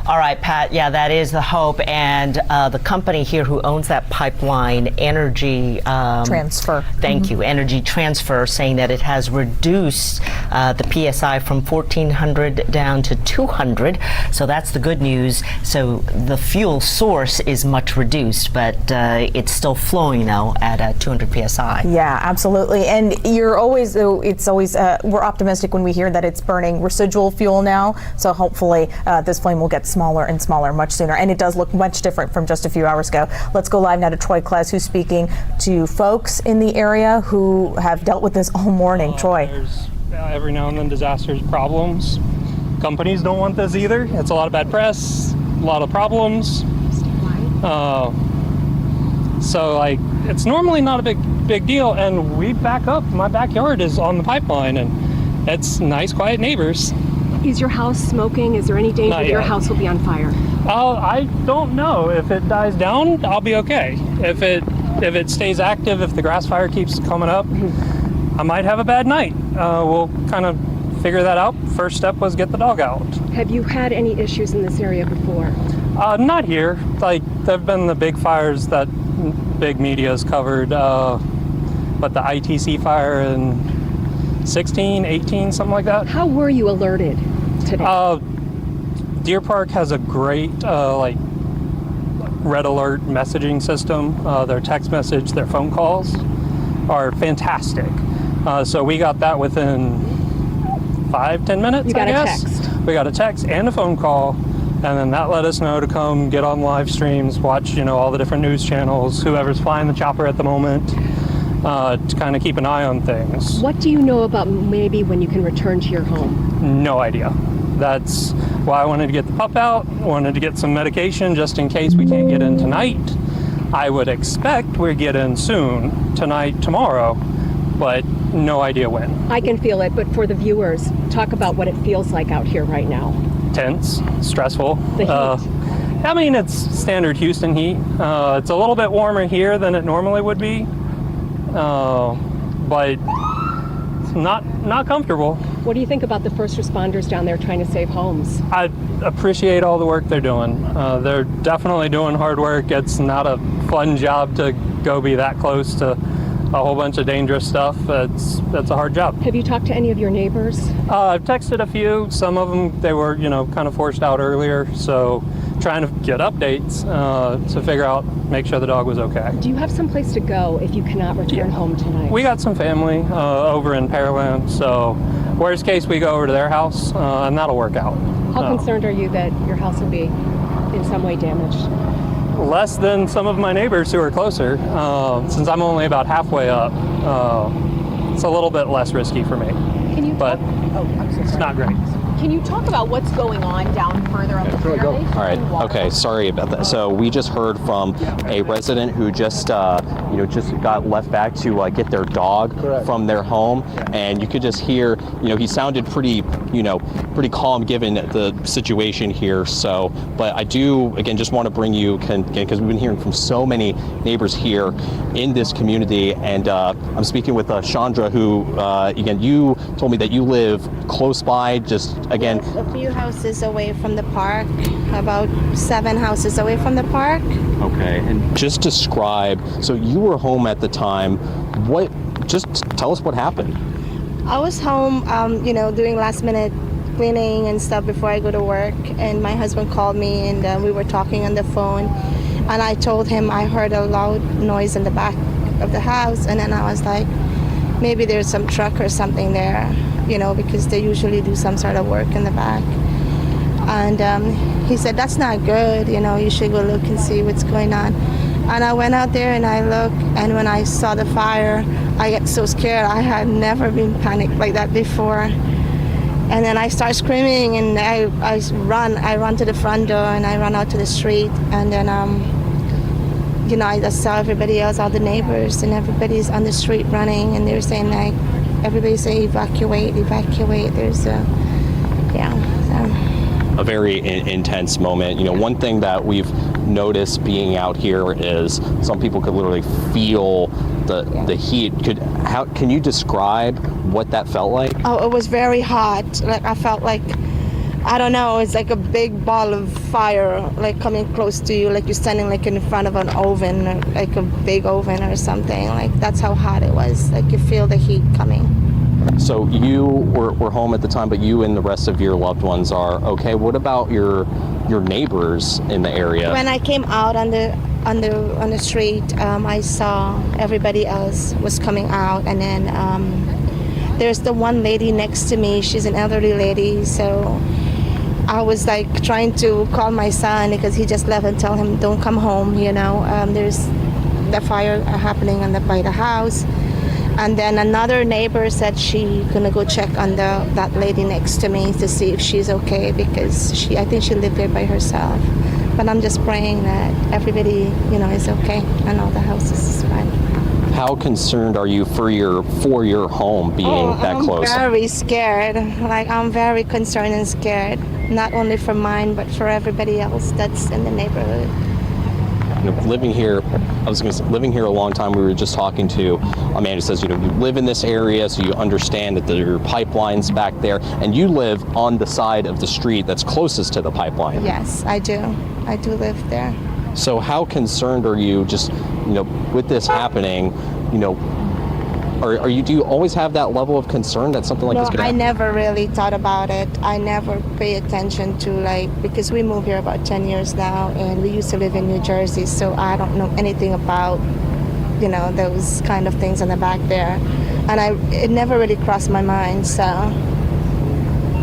All right, Pat. Yeah, that is the hope. And the company here who owns that pipeline, Energy Transfer. Thank you. Energy Transfer, saying that it has reduced the PSI from 1,400 down to 200. So that's the good news. So the fuel source is much reduced, but it's still flowing now at 200 PSI. Yeah, absolutely. And we're optimistic when we hear that it's burning residual fuel now. So hopefully this flame will get smaller and smaller much sooner. And it does look much different from just a few hours ago. Let's go live now to Troy Kless, who's speaking to folks in the area who have dealt with this all morning. Troy. There's every now and then disasters, problems. Companies don't want this either. It's a lot of bad press, a lot of problems. So like, it's normally not a big deal, and we back up. My backyard is on the pipeline, and it's nice, quiet neighbors. Is your house smoking? Is there any danger that your house will be on fire? I don't know. If it dies down, I'll be okay. If it stays active, if the grass fire keeps coming up, I might have a bad night. We'll kind of figure that out. First step was get the dog out. Have you had any issues in this area before? Not here. Like, there've been the big fires that big media's covered. but the ITC fire in 16, 18, something like that. How were you alerted today? Deer Park has a great red alert messaging system. Their text message, their phone calls are fantastic. So we got that within 5-10 minutes. You got I a guess. text. We got a text and a phone call, and then that let us know to come get on live streams, watch all the different news channels, whoever's flying the chopper at the moment, to kind of keep an eye on things. What do you know about maybe when you can return to your home? No idea. That's why I wanted to get the pup out, wanted to get some medication just in case we can't get in tonight. I would expect we get in soon, tonight, tomorrow, but no idea when. I can feel it, but for the viewers, talk about what it feels like out here right now. Tense, stressful. The heat. I mean, it's standard Houston heat. It's a little bit warmer here than it normally would be, but it's not comfortable. What do you think about the first responders down there trying to save homes? I appreciate all the work they're doing. They're definitely doing hard work. It's not a fun job to go be that close to a whole bunch of dangerous stuff. That's a hard job. Have you talked to any of your neighbors? I've texted a few. Some of them, they were, kind of forced out earlier. So trying to get updates to figure out, make sure the dog was okay. Do you have some place to go if you cannot return home tonight? We got some family over in Pearland. So worst case, we go over to their house and that'll work out. How concerned are you that your house will be in some way damaged? Less than some of my neighbors who are closer. Since I'm only about halfway up, it's a little bit less risky for me. Can you? But it's not great. Can you talk about what's going on down further up the fairway? All right. Okay. Sorry about that. So we just heard from a resident who just got left back to get their dog from their home, and you could just hear, he sounded pretty calm given the situation here. So, but I do again just want to bring you because we've been hearing from so many neighbors here in this community, and I'm speaking with Chandra, who again you told me that you live close by, just. Again, yes, a few houses away from the park, about 7 houses away from the park. Okay, and just describe, so you were home at the time, just tell us what happened. I was home, doing last minute cleaning and stuff before I go to work, and my husband called me and we were talking on the phone, and I told him I heard a loud noise in the back of the house, and then I was like, maybe there's some truck or something there, because they usually do some sort of work in the back. And he said, that's not good, you should go look and see what's going on. And I went out there and I looked, and when I saw the fire, I got so scared. I had never been panicked like that before. And then I start screaming, and I run to the front door, and I run out to the street, and then I just saw everybody else, all the neighbors, and everybody's on the street running, and they're saying everybody's saying evacuate. There's a very intense moment. One thing that we've noticed being out here is some people could literally feel the heat. Can you describe what that felt like? Oh, it was very hot. Like I felt like, I don't know, it's like a big ball of fire, like coming close to you, like you're standing like in front of an oven, or like a big oven or something. Like that's how hot it was. Like you feel the heat coming. So you were home at the time, but you and the rest of your loved ones are okay. What about your neighbors in the area? When I came out on the street, I saw everybody else was coming out, and then there's the one lady next to me. She's an elderly lady, so I was like trying to call my son because he just left and tell him don't come home. There's the fire happening by the house. And then another neighbor said she gonna go check on that lady next to me to see if she's okay, because I think she lived there by herself. But I'm just praying that everybody, is okay and all the houses is fine. How concerned are you for your home being that close? I'm very scared. Like I'm very concerned and scared, not only for mine but for everybody else that's in the neighborhood. Living here a long time. We were just talking to a man who says, you live in this area, so you understand that there are pipelines back there, and you live on the side of the street that's closest to the pipeline. Yes, I do. I do live there. So how concerned are you just, with this happening, do you always have that level of concern that something like this could I happen? never really thought about it. I never pay attention to because we moved here about 10 years now, and we used to live in New Jersey, so I don't know anything about, those kind of things in the back there. And it never really crossed my mind, so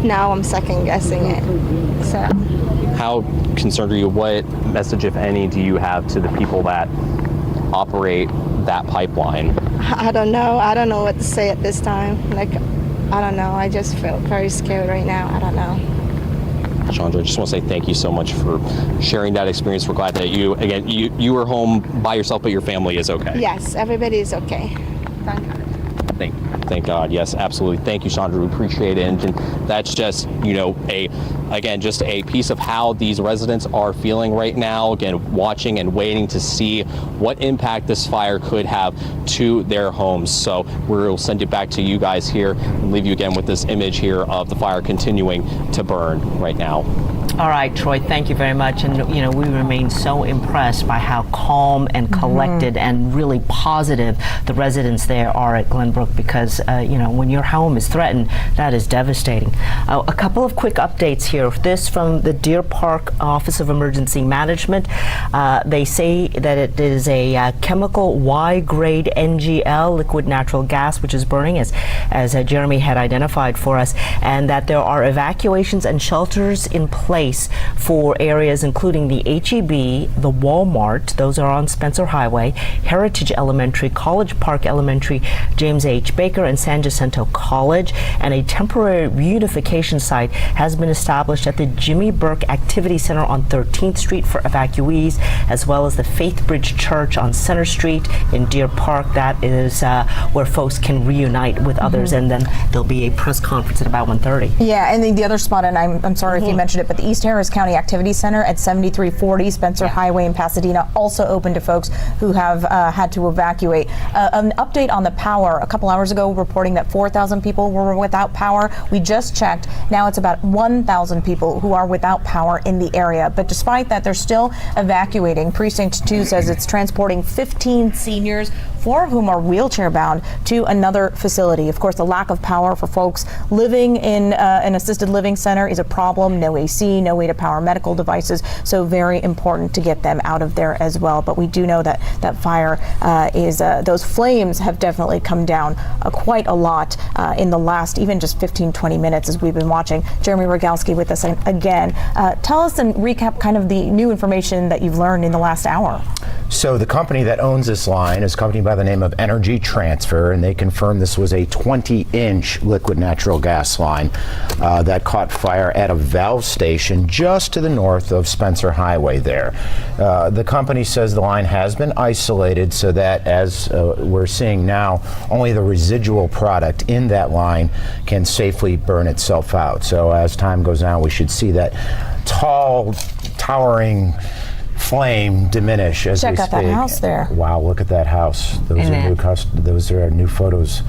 now I'm second guessing it. So. How concerned are you? What message, if any, do you have to the people that operate that pipeline? I don't know. I don't know what to say at this time. I don't know. I just feel very scared right now. I don't know. Chandra, I just want to say thank you so much for sharing that experience. We're glad that you were home by yourself, but your family is okay. Yes, everybody is okay. Thank God. Thank God. Yes, absolutely. Thank you, Chandra. We appreciate it. And that's just, just a piece of how these residents are feeling right now. Again, watching and waiting to see what impact this fire could have to their homes. So we'll send it back to you guys here and leave you again with this image here of the fire continuing to burn right now. All right, Troy, thank you very much. And, we remain so impressed by how calm and collected and really positive the residents there are at Glenbrook because, when your home is threatened, that is devastating. A couple of quick updates here. This from the Deer Park Office of Emergency Management. They say that it is a chemical Y-grade NGL, liquid natural gas, which is burning, as Jeremy had identified for us, and that there are evacuations and shelters in place for areas including the HEB, the Walmart, those are on Spencer Highway, Heritage Elementary, College Park Elementary, James H. Baker, and San Jacinto College. And a temporary reunification site has been established at the Jimmy Burke Activity Center on 13th Street for evacuees, as well as the Faith Bridge Church on Center Street in Deer Park. That is where folks can reunite with others, and then there'll be a press conference at about 1:30. Yeah, and the other spot, and I'm sorry if you mentioned it, but the East Harris County Activity Center at 7340 Spencer Highway in Pasadena, also open to folks who have had to evacuate. An update on the power. A couple hours ago, reporting that 4,000 people were without power. We just checked. Now it's about 1,000 people who are without power in the area. But despite that, they're still evacuating. Precinct 2 says it's transporting 15 seniors, 4 of whom are wheelchair bound, to another facility. Of course, the lack of power for folks living in an assisted living center is a problem. No AC, no way to power medical devices, so very important to get them out of there as well. But we do know that that fire those flames have definitely come down quite a lot in the last even just 15-20 minutes as we've been watching. Jeremy Rogalski with us again. Tell us and recap kind of the new information that you've learned in the last hour. So the company that owns this line is a company by the name of Energy Transfer, and they confirmed this was a 20-inch liquid natural gas line that caught fire at a valve station just to the north of Spencer Highway there. The company says the line has been isolated so that, as we're seeing now, only the residual product in that line can safely burn itself out. So as time goes on, we should see that tall, towering flame diminish as we speak. Check out that house there. Wow, look at that house. Those are new photos,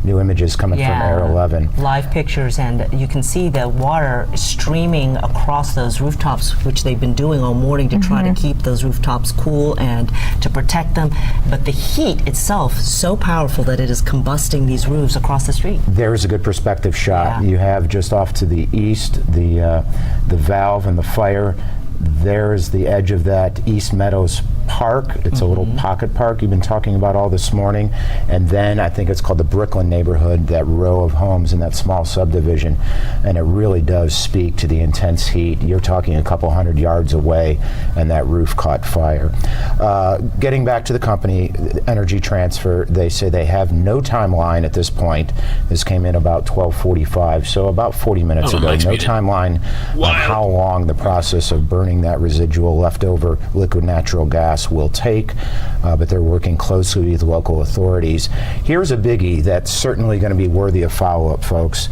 new images coming from Air 11. Live pictures, and you can see the water streaming across those rooftops, which they've been doing all morning to try to keep those rooftops cool and to protect them. But the heat itself so powerful that it is combusting these roofs across the street. There's a good perspective shot. You have just off to the east the valve and the fire. There's the edge of that East Meadows Park. It's a little pocket park you've been talking about all this morning. And then I think it's called the Brooklyn neighborhood, that row of homes in that small subdivision. And it really does speak to the intense heat. You're talking a couple hundred yards away, and that roof caught fire. Getting back to the company, Energy Transfer, they say they have no timeline at this point. This came in about 12:45, so about 40 minutes ago. No timeline on how long the process of burning that residual leftover liquid natural gas will take, but they're working closely with local authorities. Here's a biggie that's certainly going to be worthy of follow-up, folks.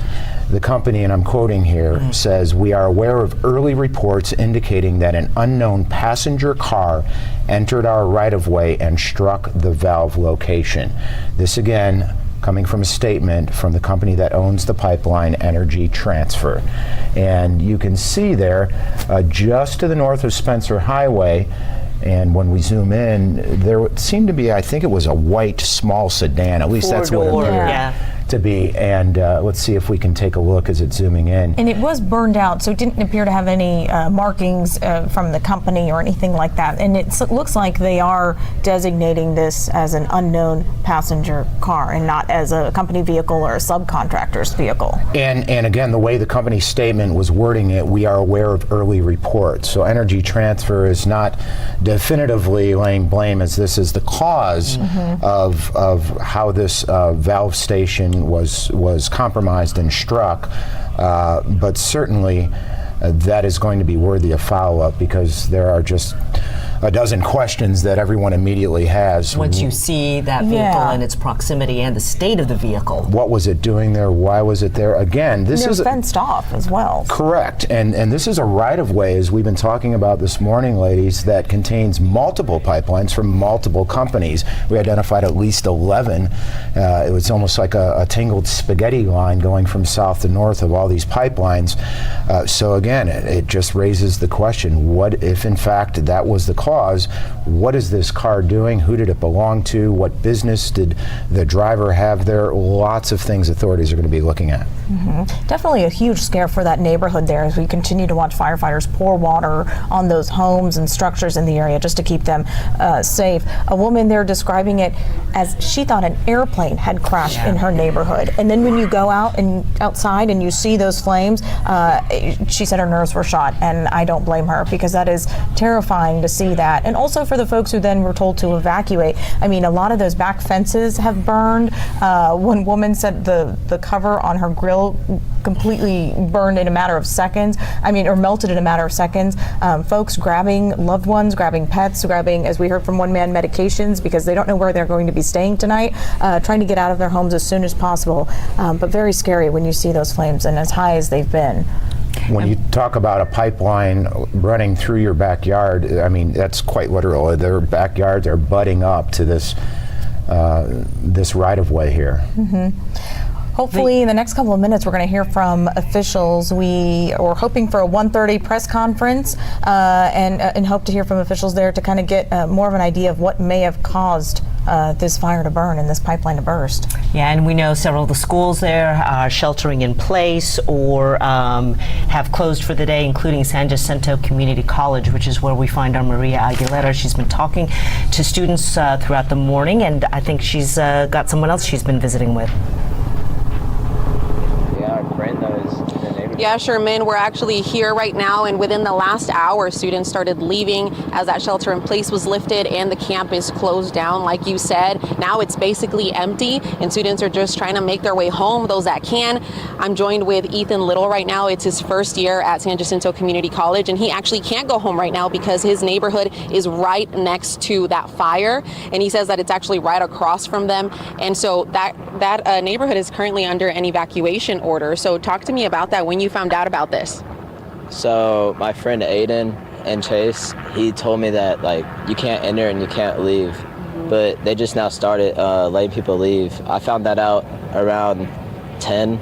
The company, and I'm quoting here, says, "We are aware of early reports indicating that an unknown passenger car entered our right-of-way and struck the valve location." This again coming from a statement from the company that owns the pipeline, Energy Transfer. And you can see there, just to the north of Spencer Highway, And when we zoom in, there seemed to be, I think it was a white small sedan, at least that's what it appeared to be. And let's see if we can take a look as it's zooming in. And it was burned out, so it didn't appear to have any markings from the company or anything like that. And it looks like they are designating this as an unknown passenger car and not as a company vehicle or a subcontractor's vehicle. And again, the way the company statement was wording it, we are aware of early reports. So Energy Transfer is not definitively laying blame as this is the cause of how this valve station was compromised and struck, but certainly that is going to be worthy of follow-up, because there are just a dozen questions that everyone immediately has. Once you see that vehicle and its proximity and the state of the vehicle. What was it doing there? Why was it there? Again, this is fenced off as well. Correct. And this is a right-of-way, as we've been talking about this morning, ladies, that contains multiple pipelines from multiple companies. We identified at least 11. It was almost like a tangled spaghetti line going from south to north of all these pipelines. So again, it just raises the question, what if in fact that was the cause? What is this car doing? Who did it belong to? What business did the driver have there? Lots of things authorities are going to be looking at. Definitely a huge scare for that neighborhood there as we continue to watch firefighters pour water on those homes and structures in the area just to keep them safe. A woman there describing it as she thought an airplane had crashed in her neighborhood. And then when you go outside and you see those flames, she said her nerves were shot, and I don't blame her, because that is terrifying to see that. And also for the folks who then were told to evacuate. I mean, a lot of those back fences have burned. One woman said the cover on her grill completely burned in a matter of seconds. I mean, or melted in a matter of seconds. Folks grabbing loved ones, grabbing pets, grabbing, as we heard from one man, medications, because they don't know where they're going to be staying tonight, trying to get out of their homes as soon as possible. But very scary when you see those flames and as high as they've been. When you talk about a pipeline running through your backyard, I mean, that's quite literal. Their backyards are butting up to this right-of-way here. Hopefully, in the next couple of minutes, we're going to hear from officials. We are hoping for a 1:30 press conference and hope to hear from officials there to kind of get more of an idea of what may have caused this fire to burn and this pipeline to burst. Yeah, and we know several of the schools there are sheltering in place or have closed for the day, including San Jacinto Community College, which is where we find our Maria Aguilera. She's been talking to students throughout the morning, and I think she's got someone else she's been visiting with. Yeah, Sherman, we're actually here right now, and within the last hour, students started leaving as that shelter in place was lifted and the campus closed down, like you said. Now it's basically empty, and students are just trying to make their way home, those that can. I'm joined with Ethan Little right now. It's his first year at San Jacinto Community College, and he actually can't go home right now because his neighborhood is right next to that fire, and he says that it's actually right across from them, and so that neighborhood is currently under an evacuation order. So talk to me about that, when you found out about this. So my friend Aiden and Chase, he told me that you can't enter and you can't leave, but they just now started letting people leave. I found that out around 10,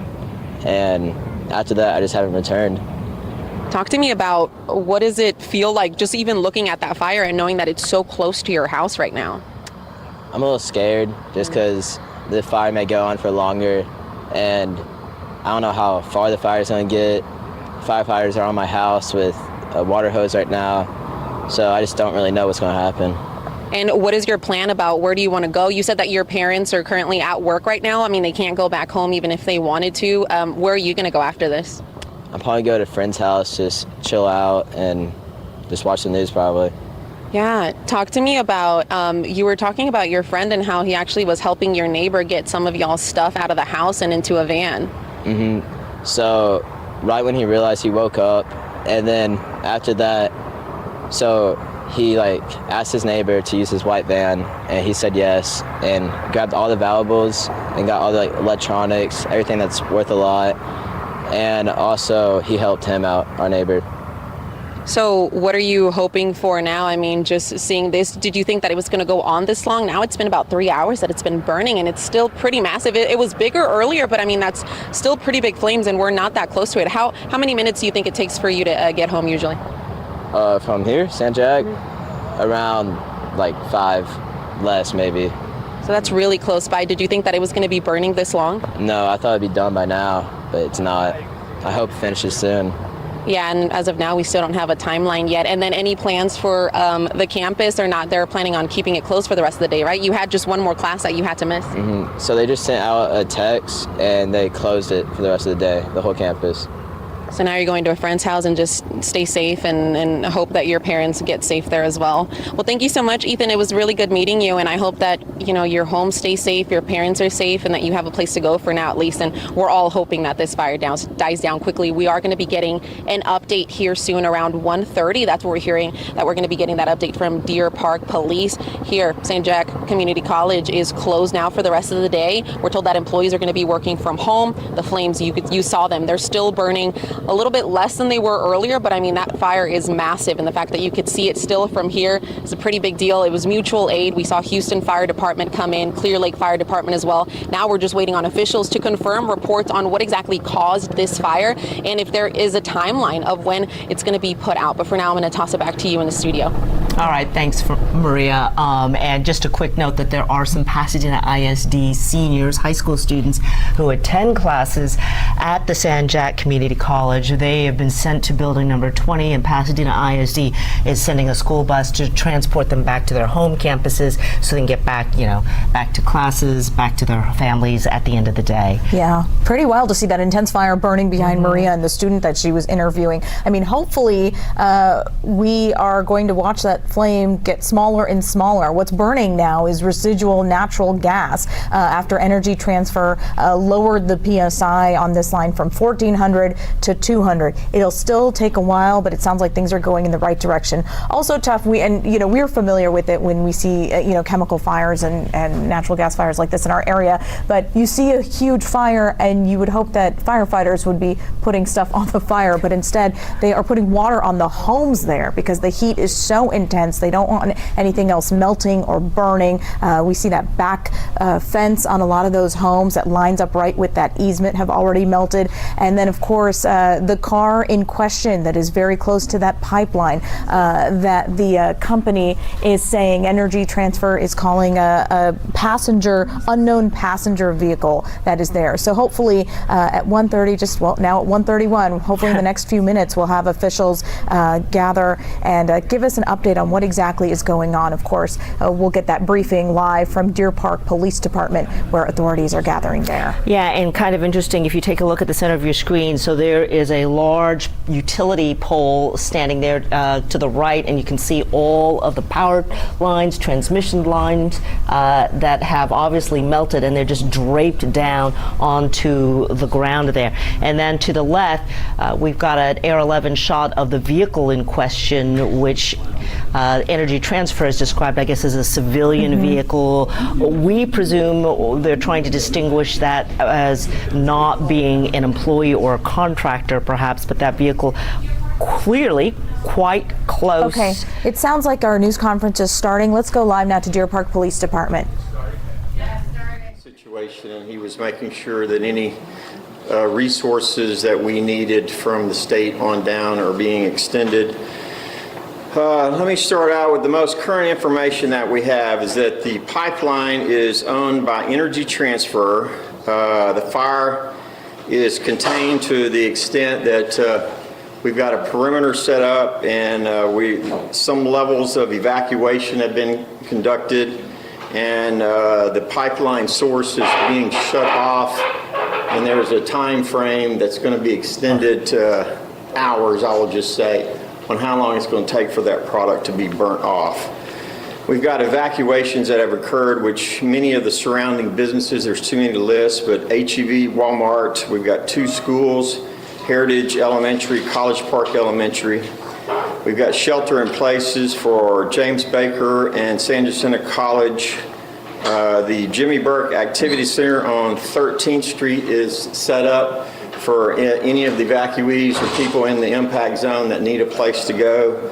and after that I just haven't returned. Talk to me about what does it feel like just even looking at that fire and knowing that it's so close to your house right now? I'm a little scared just because the fire may go on for longer, and I don't know how far the fire is going to get. Firefighters are on my house with a water hose right now, so I just don't really know what's going to happen. And what is your plan about where do you want to go? You said that your parents are currently at work right now. I mean, they can't go back home even if they wanted to. Where are you going to go after this? I'll probably go to a friend's house, just chill out and just watch the news probably. Yeah, talk to me about, you were talking about your friend and how he actually was helping your neighbor get some of y'all's stuff out of the house and into a van. So right when he realized, he woke up, and then after that, so he asked his neighbor to use his white van, and he said yes, and grabbed all the valuables and got all the electronics, everything that's worth a lot, and also he helped him out, our neighbor. So what are you hoping for now? I mean, just seeing this, did you think that it was going to go on this long? Now it's been about 3 hours that it's been burning, and it's still pretty massive. It was bigger earlier, but I mean, that's still pretty big flames, and we're not that close to it. How many minutes do you think it takes for you to get home usually? From here, San Jag, around like 5 less maybe. So that's really close by. Did you think that it was going to be burning this long? No, I thought it'd be done by now, but it's not. I hope it finishes soon. Yeah, and as of now, we still don't have a timeline yet. And then any plans for the campus or not? They're planning on keeping it closed for the rest of the day, right? You had just one more class that you had to miss. Mm-hmm. So they just sent out a text and they closed it for the rest of the day, the whole campus. So now you're going to a friend's house and just stay safe and hope that your parents get safe there as well. Well, thank you so much, Ethan. It was really good meeting you, and I hope that, you know, your home stays safe, your parents are safe, and that you have a place to go for now at least. And we're all hoping that this fire dies down quickly. We are going to be getting an update here soon around 1:30. That's what we're hearing, that we're going to be getting that update from Deer Park Police. Here, St. Jack Community College is closed now for the rest of the day. We're told that employees are going to be working from home. The flames, you saw them. They're still burning a little bit less than they were earlier, but I mean, that fire is massive, and the fact that you could see it still from here is a pretty big deal. It was mutual aid. We saw Houston Fire Department come in, Clear Lake Fire Department as well. Now we're just waiting on officials to confirm reports on what exactly caused this fire and if there is a timeline of when it's going to be put out. But for now, I'm going to toss it back to you in the studio. All right, thanks, Maria. And just a quick note that there are some Pasadena ISD seniors, high school students, who attend classes at the San Jac Community College. They have been sent to building number 20, and Pasadena ISD is sending a school bus to transport them back to their home campuses so they can get back, back to classes, back to their families at the end of the day. Yeah, pretty wild to see that intense fire burning behind Maria and the student that she was interviewing. I mean, hopefully we are going to watch that flame get smaller and smaller. What's burning now is residual natural gas after Energy Transfer lowered the PSI on this line from 1400 to 200. It'll still take a while, but it sounds like things are going in the right direction. Also tough, we're familiar with it when we see chemical fires and natural gas fires like this in our area, but you see a huge fire and you would hope that firefighters would be putting stuff on the fire, but instead they are putting water on the homes there because the heat is so intense. They don't want anything else melting or burning. We see that back fence on a lot of those homes that lines up right with that easement have already melted. And then, of course, the car in question that is very close to that pipeline that the company is saying Energy Transfer is calling a unknown passenger vehicle that is there. So hopefully at 1:30, now at 1:31, hopefully in the next few minutes, we'll have officials gather and give us an update on what exactly is going on. Of course, we'll get that briefing live from Deer Park Police Department where authorities are gathering there. Yeah, and kind of interesting, if you take a look at the center of your screen, so there is a large utility pole standing there to the right, and you can see all of the power lines, transmission lines that have obviously melted, and they're just draped down onto the ground there. And then to the left, we've got an Air 11 shot of the vehicle in question, which Energy Transfer is described, I guess, as a civilian vehicle. We presume they're trying to distinguish that as not being an employee or a contractor, perhaps, but that vehicle clearly quite close. Okay, it sounds like our news conference is starting. Let's go live now to Deer Park Police Department. Situation, and he was making sure that any resources that we needed from the state on down are being extended. Let me start out with the most current information that we have is that the pipeline is owned by Energy Transfer. The fire is contained to the extent that we've got a perimeter set up, and some levels of evacuation have been conducted, and the pipeline source is being shut off, and there's a time frame that's going to be extended to hours, I will just say, on how long it's going to take for that product to be burnt off. We've got evacuations that have occurred, which many of the surrounding businesses, there's too many to list, but HEB, Walmart, we've got 2 schools, Heritage Elementary, College Park Elementary. We've got shelter in places for James Baker and San Jacinto College. The Jimmy Burke Activity Center on 13th Street is set up for any of the evacuees or people in the impact zone that need a place to go.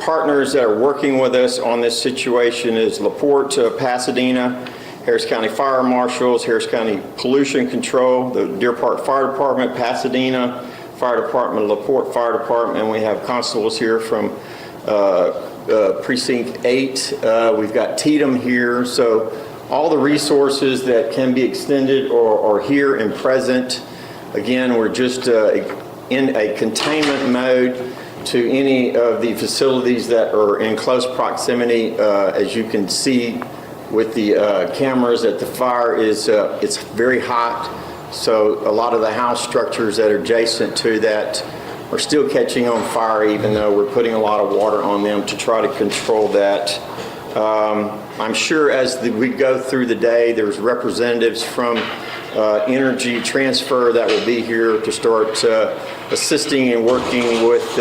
Partners that are working with us on this situation is LaPorte, Pasadena, Harris County Fire Marshals, Harris County Pollution Control, the Deer Park Fire Department, Pasadena Fire Department, LaPorte Fire Department, and we have constables here from Precinct 8. We've got Tatum here. So all the resources that can be extended are here and present. Again, we're just in a containment mode to any of the facilities that are in close proximity. As you can see with the cameras, that the fire is it's very hot. So a lot of the house structures that are adjacent to that are still catching on fire, even though we're putting a lot of water on them to try to control that. I'm sure as we go through the day, there's representatives from Energy Transfer that will be here to start assisting and working with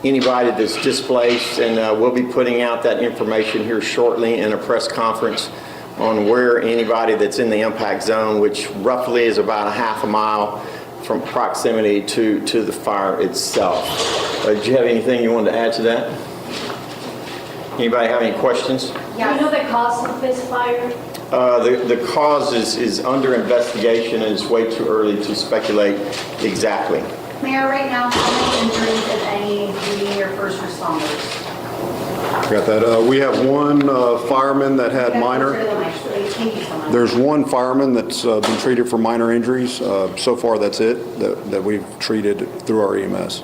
anybody that's displaced, and we'll be putting out that information here shortly in a press conference on where anybody that's in the impact zone, which roughly is about a half a mile from proximity to the fire itself. Did you have anything you wanted to add to that? Anybody have any questions? Yeah. Do you know the cause of this fire? The cause is under investigation, and it's way too early to speculate exactly. Mayor, right now, how many injuries, if any, do your first responders? Got that. We have one fireman that had minor. Thank you so much. There's one fireman that's been treated for minor injuries. So far, that's it that we've treated through our EMS.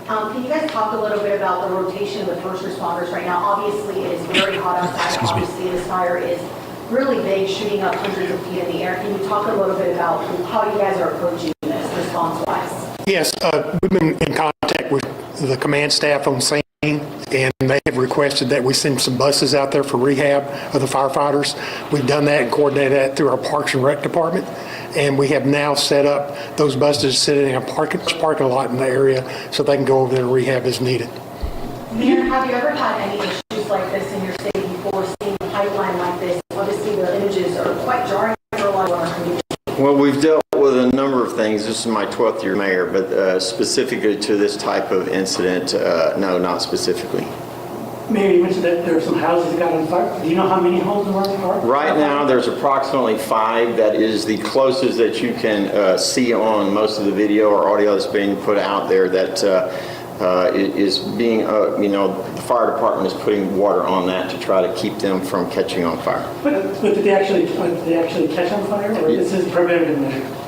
Can you guys talk a little bit about the rotation of the first responders right now? Obviously, it is very hot outside. Obviously, this fire is really big, shooting up hundreds of feet in the air. Can you talk a little bit about how you guys are approaching this response-wise? Yes, we've been in contact with the command staff on scene, and they have requested that we send some buses out there for rehab of the firefighters. We've done that and coordinated that through our Parks and Rec department, and we have now set up those buses sitting in a parking lot in the area so they can go over there and rehab as needed. Mayor, have you ever had any issues like this in your state before, seeing a pipeline like this? Obviously, the images are quite jarring for a lot of our community. Well, we've dealt with a number of things. This is my 12th year mayor, but specifically to this type of incident, no, not specifically. Mayor, you mentioned that there are some houses that got on fire. Do you know how many homes are on fire? Right now, there's approximately 5. That is the closest that you can see on most of the video or audio that's being put out there that is being, the fire department is putting water on that to try to keep them from catching on fire. But did they actually catch on fire, or this is preventative measure?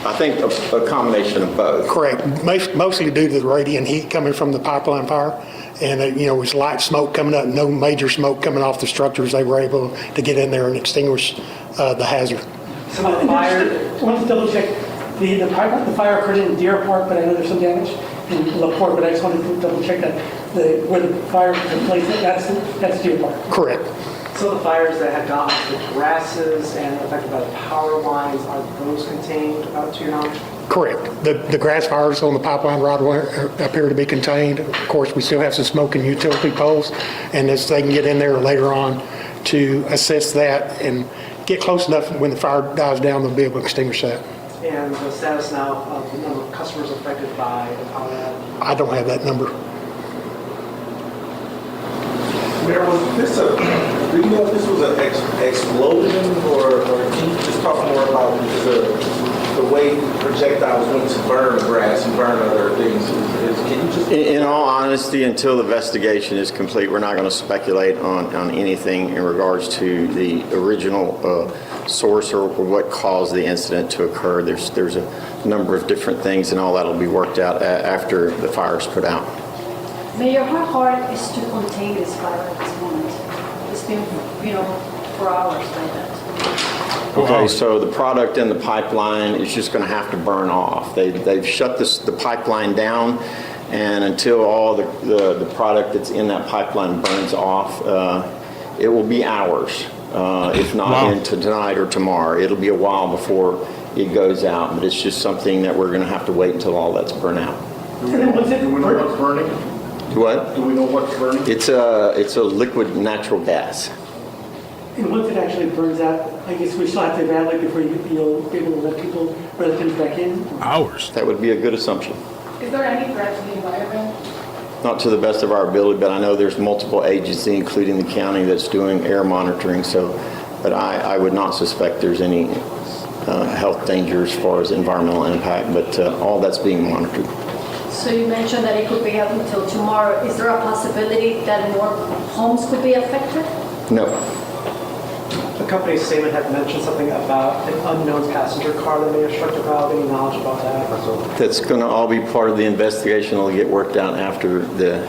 I think a combination of both. Correct. Mostly due to the radiant heat coming from the pipeline fire. And, it was light smoke coming up, no major smoke coming off the structures. They were able to get in there and extinguish the hazard. So the fire, I want to double check, the fire occurred in Deer Park, but I know there's some damage in LaPorte, but I just wanted to double check that where the fire took place, that's Deer Park. Correct. Some of the fires that have gotten the grasses and affected by the power lines, are those contained to your knowledge? Correct. The grass fires on the pipeline right away appear to be contained. Of course, we still have some smoke in utility poles, and as they can get in there later on to assess that and get close enough when the fire dies down, they'll be able to extinguish that. And the status now of the number of customers affected by the power outage? I don't have that number. Mayor, do you know if this was an explosion, or can you just talk more about the way projectiles went to burn grass and burn other things? Can you just... In all honesty, until the investigation is complete, we're not going to speculate on anything in regards to the original source or what caused the incident to occur. There's a number of different things, and all that will be worked out after the fire is put out. Mayor, how hard is to contain this fire at this moment? It's been, for hours like that. Okay, so the product in the pipeline is just going to have to burn off. They've shut the pipeline down, and until all the product that's in that pipeline burns off, it will be hours, if not into tonight or tomorrow. It'll be a while before it goes out, but it's just something that we're going to have to wait until all that's burnt out. Do we know what's burning? What? Do we know what's burning? It's a liquid natural gas. And once it actually burns out, I guess we still have to evaluate before you'll be able to let relatives back in? Hours. That would be a good assumption. Is there any threat to the environment? Not to the best of our ability, but I know there's multiple agencies, including the county, that's doing air monitoring. But I would not suspect there's any health danger as far as environmental impact, but all that's being monitored. So you mentioned that it could be up until tomorrow. Is there a possibility that more homes could be affected? No. The company's statement had mentioned something about an unknown passenger car that may have struck the valve. Any knowledge about that? That's going to all be part of the investigation. It'll get worked out after the...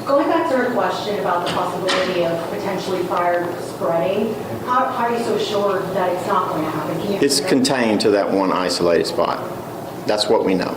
Going back to her question about the possibility of potentially fire spreading, how are you so sure that it's not going to happen? Can you It's contained to that one isolated spot. That's what we know.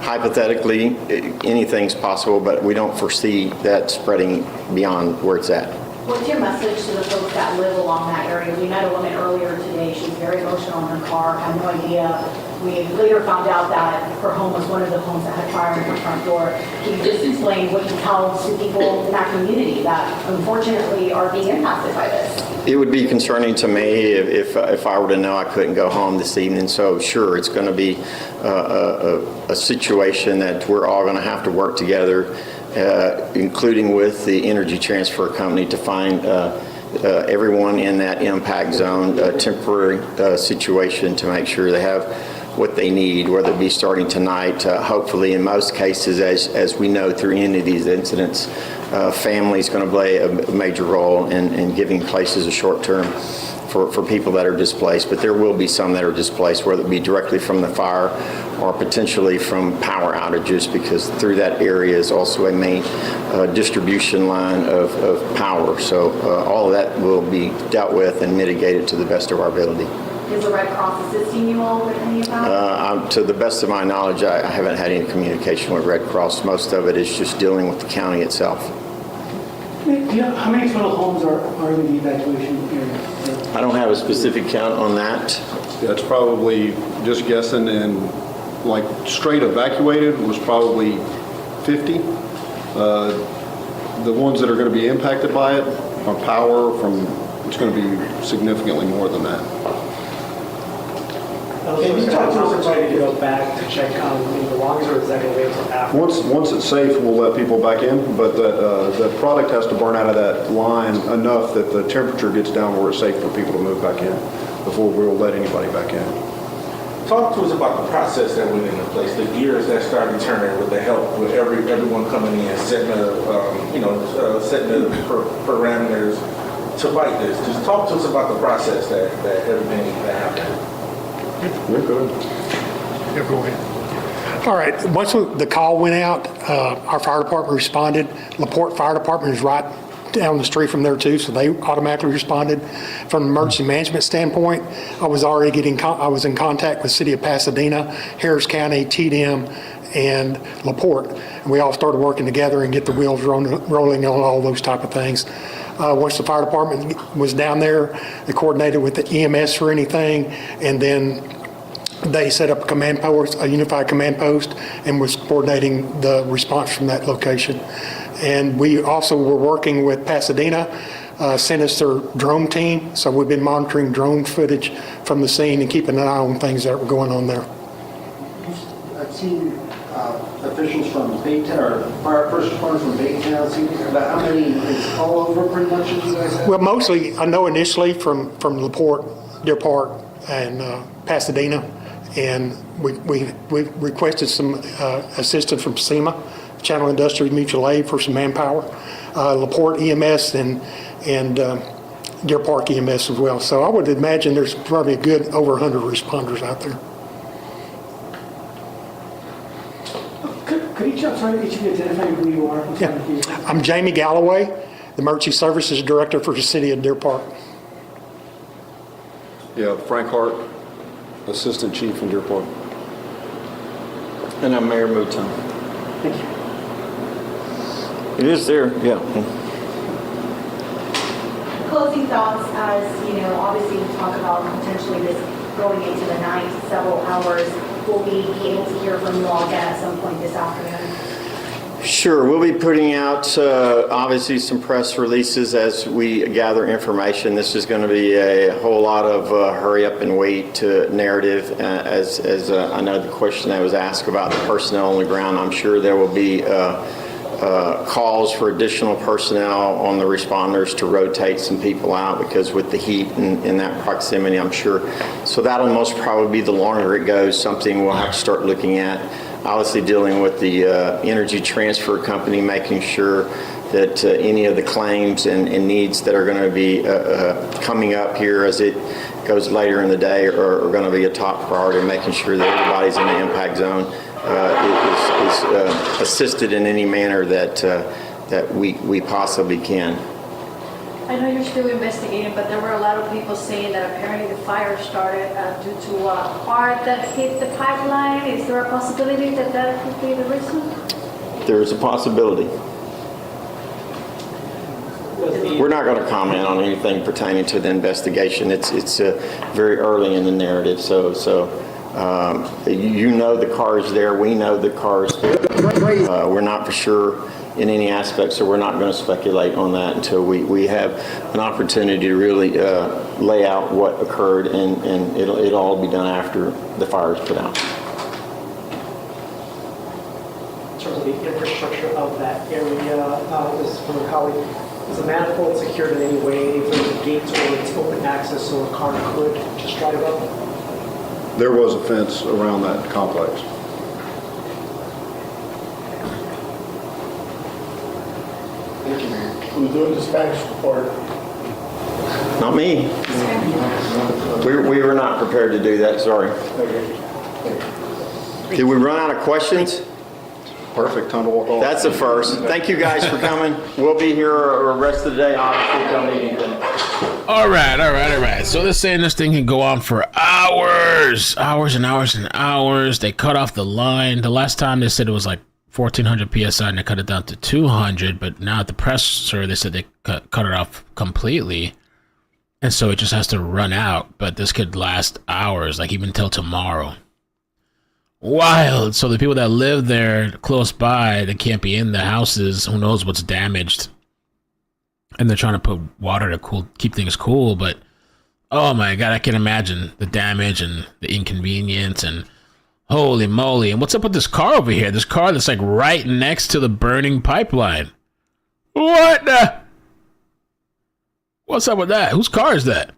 Hypothetically, anything's possible, but we don't foresee that spreading beyond where it's at. What's your message to the folks that live along that area? We met a woman earlier today. She was very emotional in her car, had no idea. We later found out that her home was one of the homes that had fire in her front door. Can you just explain what you tell to people in that community that unfortunately are being impacted by this? It would be concerning to me if I were to know I couldn't go home this evening. So sure, it's going to be a situation that we're all going to have to work together, including with the Energy Transfer Company, to find everyone in that impact zone a temporary situation to make sure they have what they need, whether it be starting tonight. Hopefully, in most cases, as we know through any of these incidents, family is going to play a major role in giving places a short term for people that are displaced. But there will be some that are displaced, whether it be directly from the fire or potentially from power outages, because through that area is also a main distribution line of power. So all of that will be dealt with and mitigated to the best of our ability. Is the Red Cross assisting you all with any of that? To the best of my knowledge, I haven't had any communication with Red Cross. Most of it is just dealing with the county itself. How many total homes are in the evacuation area? I don't have a specific count on that. That's probably just guessing, and like straight evacuated was probably 50. The ones that are going to be impacted by it from power, it's going to be significantly more than that. Can you talk to us about to go back to check on the belongings, or is that going to wait until after? Once it's safe, we'll let people back in, but the product has to burn out of that line enough that the temperature gets down where it's safe for people to move back in before we'll let anybody back in. Talk to us about the process that went into place, the gears that started turning with the help with everyone coming in, setting the parameters to fight this. Just talk to us about the process that everything that happened. You're good. Yeah, go ahead. All right, once the call went out, our fire department responded. LaPorte Fire Department is right down the street from there too, so they automatically responded. From an emergency management standpoint, I was in contact with the city of Pasadena, Harris County, TDM, and LaPorte. And we all started working together and get the wheels rolling on all those type of things. Once the fire department was down there, they coordinated with the EMS for anything, and then they set up a command post, a unified command post, and was coordinating the response from that location. And we also were working with Pasadena, sent us their drone team, so we've been monitoring drone footage from the scene and keeping an eye on things that were going on there. I've seen officials from Baytown, or fire first responders from Baytown, about how many, it's all over pretty much as you guys have? Well, mostly, I know initially from LaPorte, Deer Park, and Pasadena, and we requested some assistance from SEMA, Channel Industrial Mutual Aid, for some manpower, LaPorte EMS, and Deer Park EMS as well. So I would imagine there's probably a good over 100 responders out there. Could each of you identify who you are? Yeah. I'm Jamie Galloway, the Emergency Services Director for the City of Deer Park. Yeah, Frank Hart, Assistant Chief in Deer Park. And I'm Mayor Mouton. Thank you. It is there, yeah. Closing thoughts, as you know, obviously we talk about potentially this going into the night, several hours. Will we be able to hear from you all again at some point this afternoon? Sure, we'll be putting out obviously some press releases as we gather information. This is going to be a whole lot of hurry up and wait narrative. As I know the question that was asked about the personnel on the ground, I'm sure there will be calls for additional personnel on the responders to rotate some people out, because with the heat and in that proximity, I'm sure. So that'll most probably be, the longer it goes, something we'll have to start looking at. obviously dealing with the Energy Transfer Company, making sure that any of the claims and needs that are going to be coming up here as it goes later in the day are going to be a top priority, making sure that everybody's in the impact zone is assisted in any manner that we possibly can. I know you're still investigating, but there were a lot of people saying that apparently the fire started due to a car that hit the pipeline. Is there a possibility that that could be the reason? There's a possibility. We're not going to comment on anything pertaining to the investigation. It's very early in the narrative, so you know the car is there. We know the car is there. We're not for sure in any aspect, so we're not going to speculate on that until we have an opportunity to really lay out what occurred, and it'll all be done after the fire is put out. In terms of the infrastructure of that area, this is from a colleague. Is the manifold secured in any way? If there's a gate or it's open access so a car could just drive up? There was a fence around that complex. Thank you, Mayor. Who's doing the Spanish report? Not me. We were not prepared to do that, sorry. Did we run out of questions? Perfect time to walk off. That's a first. Thank you guys for coming. We'll be here the rest of the day, obviously, come anything. All right. So they're saying this thing can go on for hours and hours. They cut off the line. The last time they said it was like 1,400 PSI and they cut it down to 200, but now at the presser, they said they cut it off completely. And so it just has to run out, but this could last hours, like even till tomorrow. Wild. So the people that live there close by, they can't be in the houses. Who knows what's damaged? And they're trying to put water to keep things cool. But oh my God, I can imagine the damage and the inconvenience and holy moly. And what's up with this car over here? This car that's like right next to the burning pipeline. What the? What's up with that? Whose car is that?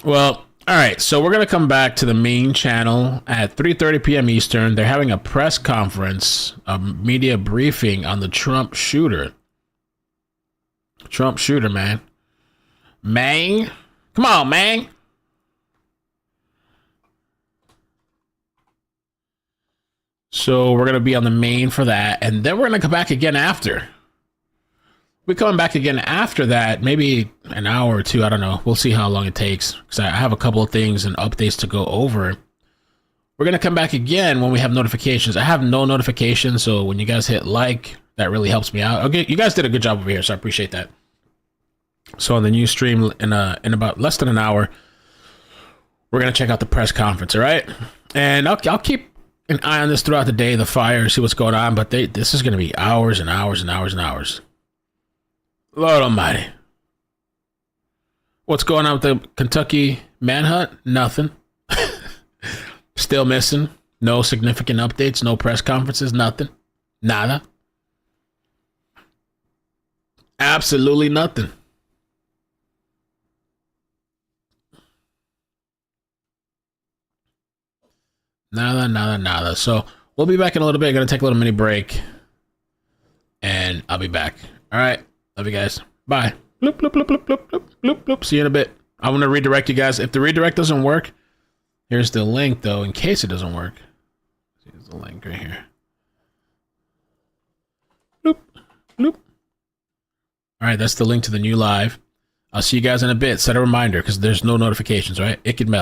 Well, all right, so we're going to come back to the main channel at 3:30 p.m. Eastern. They're having a press conference, a media briefing on the Trump shooter. Trump shooter, man. Mang? Come on, Mang. So we're going to be on the main for that, and then we're going to come back again after. We're coming back again after that, maybe an hour or two. I don't know. We'll see how long it takes because I have a couple of things and updates to go over. We're going to come back again when we have notifications. I have no notifications, so when you guys hit like, that really helps me out. Okay, you guys did a good job over here, so I appreciate that. So on the new stream in about less than an hour, we're going to check out the press conference, all right? And I'll keep an eye on this throughout the day, the fire, see what's going on, but this is going to be hours and hours and hours and hours. Lord Almighty. What's going on with the Kentucky manhunt? Nothing. Still missing. No significant updates. No press conferences. Nothing. Nada. Absolutely nothing. Nada. So we'll be back in a little bit. Gonna take a little mini break. And I'll be back. All right. Love you guys. Bye. Bloop, bloop, bloop, bloop, bloop, bloop, bloop, bloop. See you in a bit. I'm going to redirect you guys. If the redirect doesn't work, here's the link, though, in case it doesn't work. Here's the link right here. Bloop, bloop. All right, that's the link to the new live. I'll see you guys in a bit. Set a reminder because there's no notifications, right? It could melt.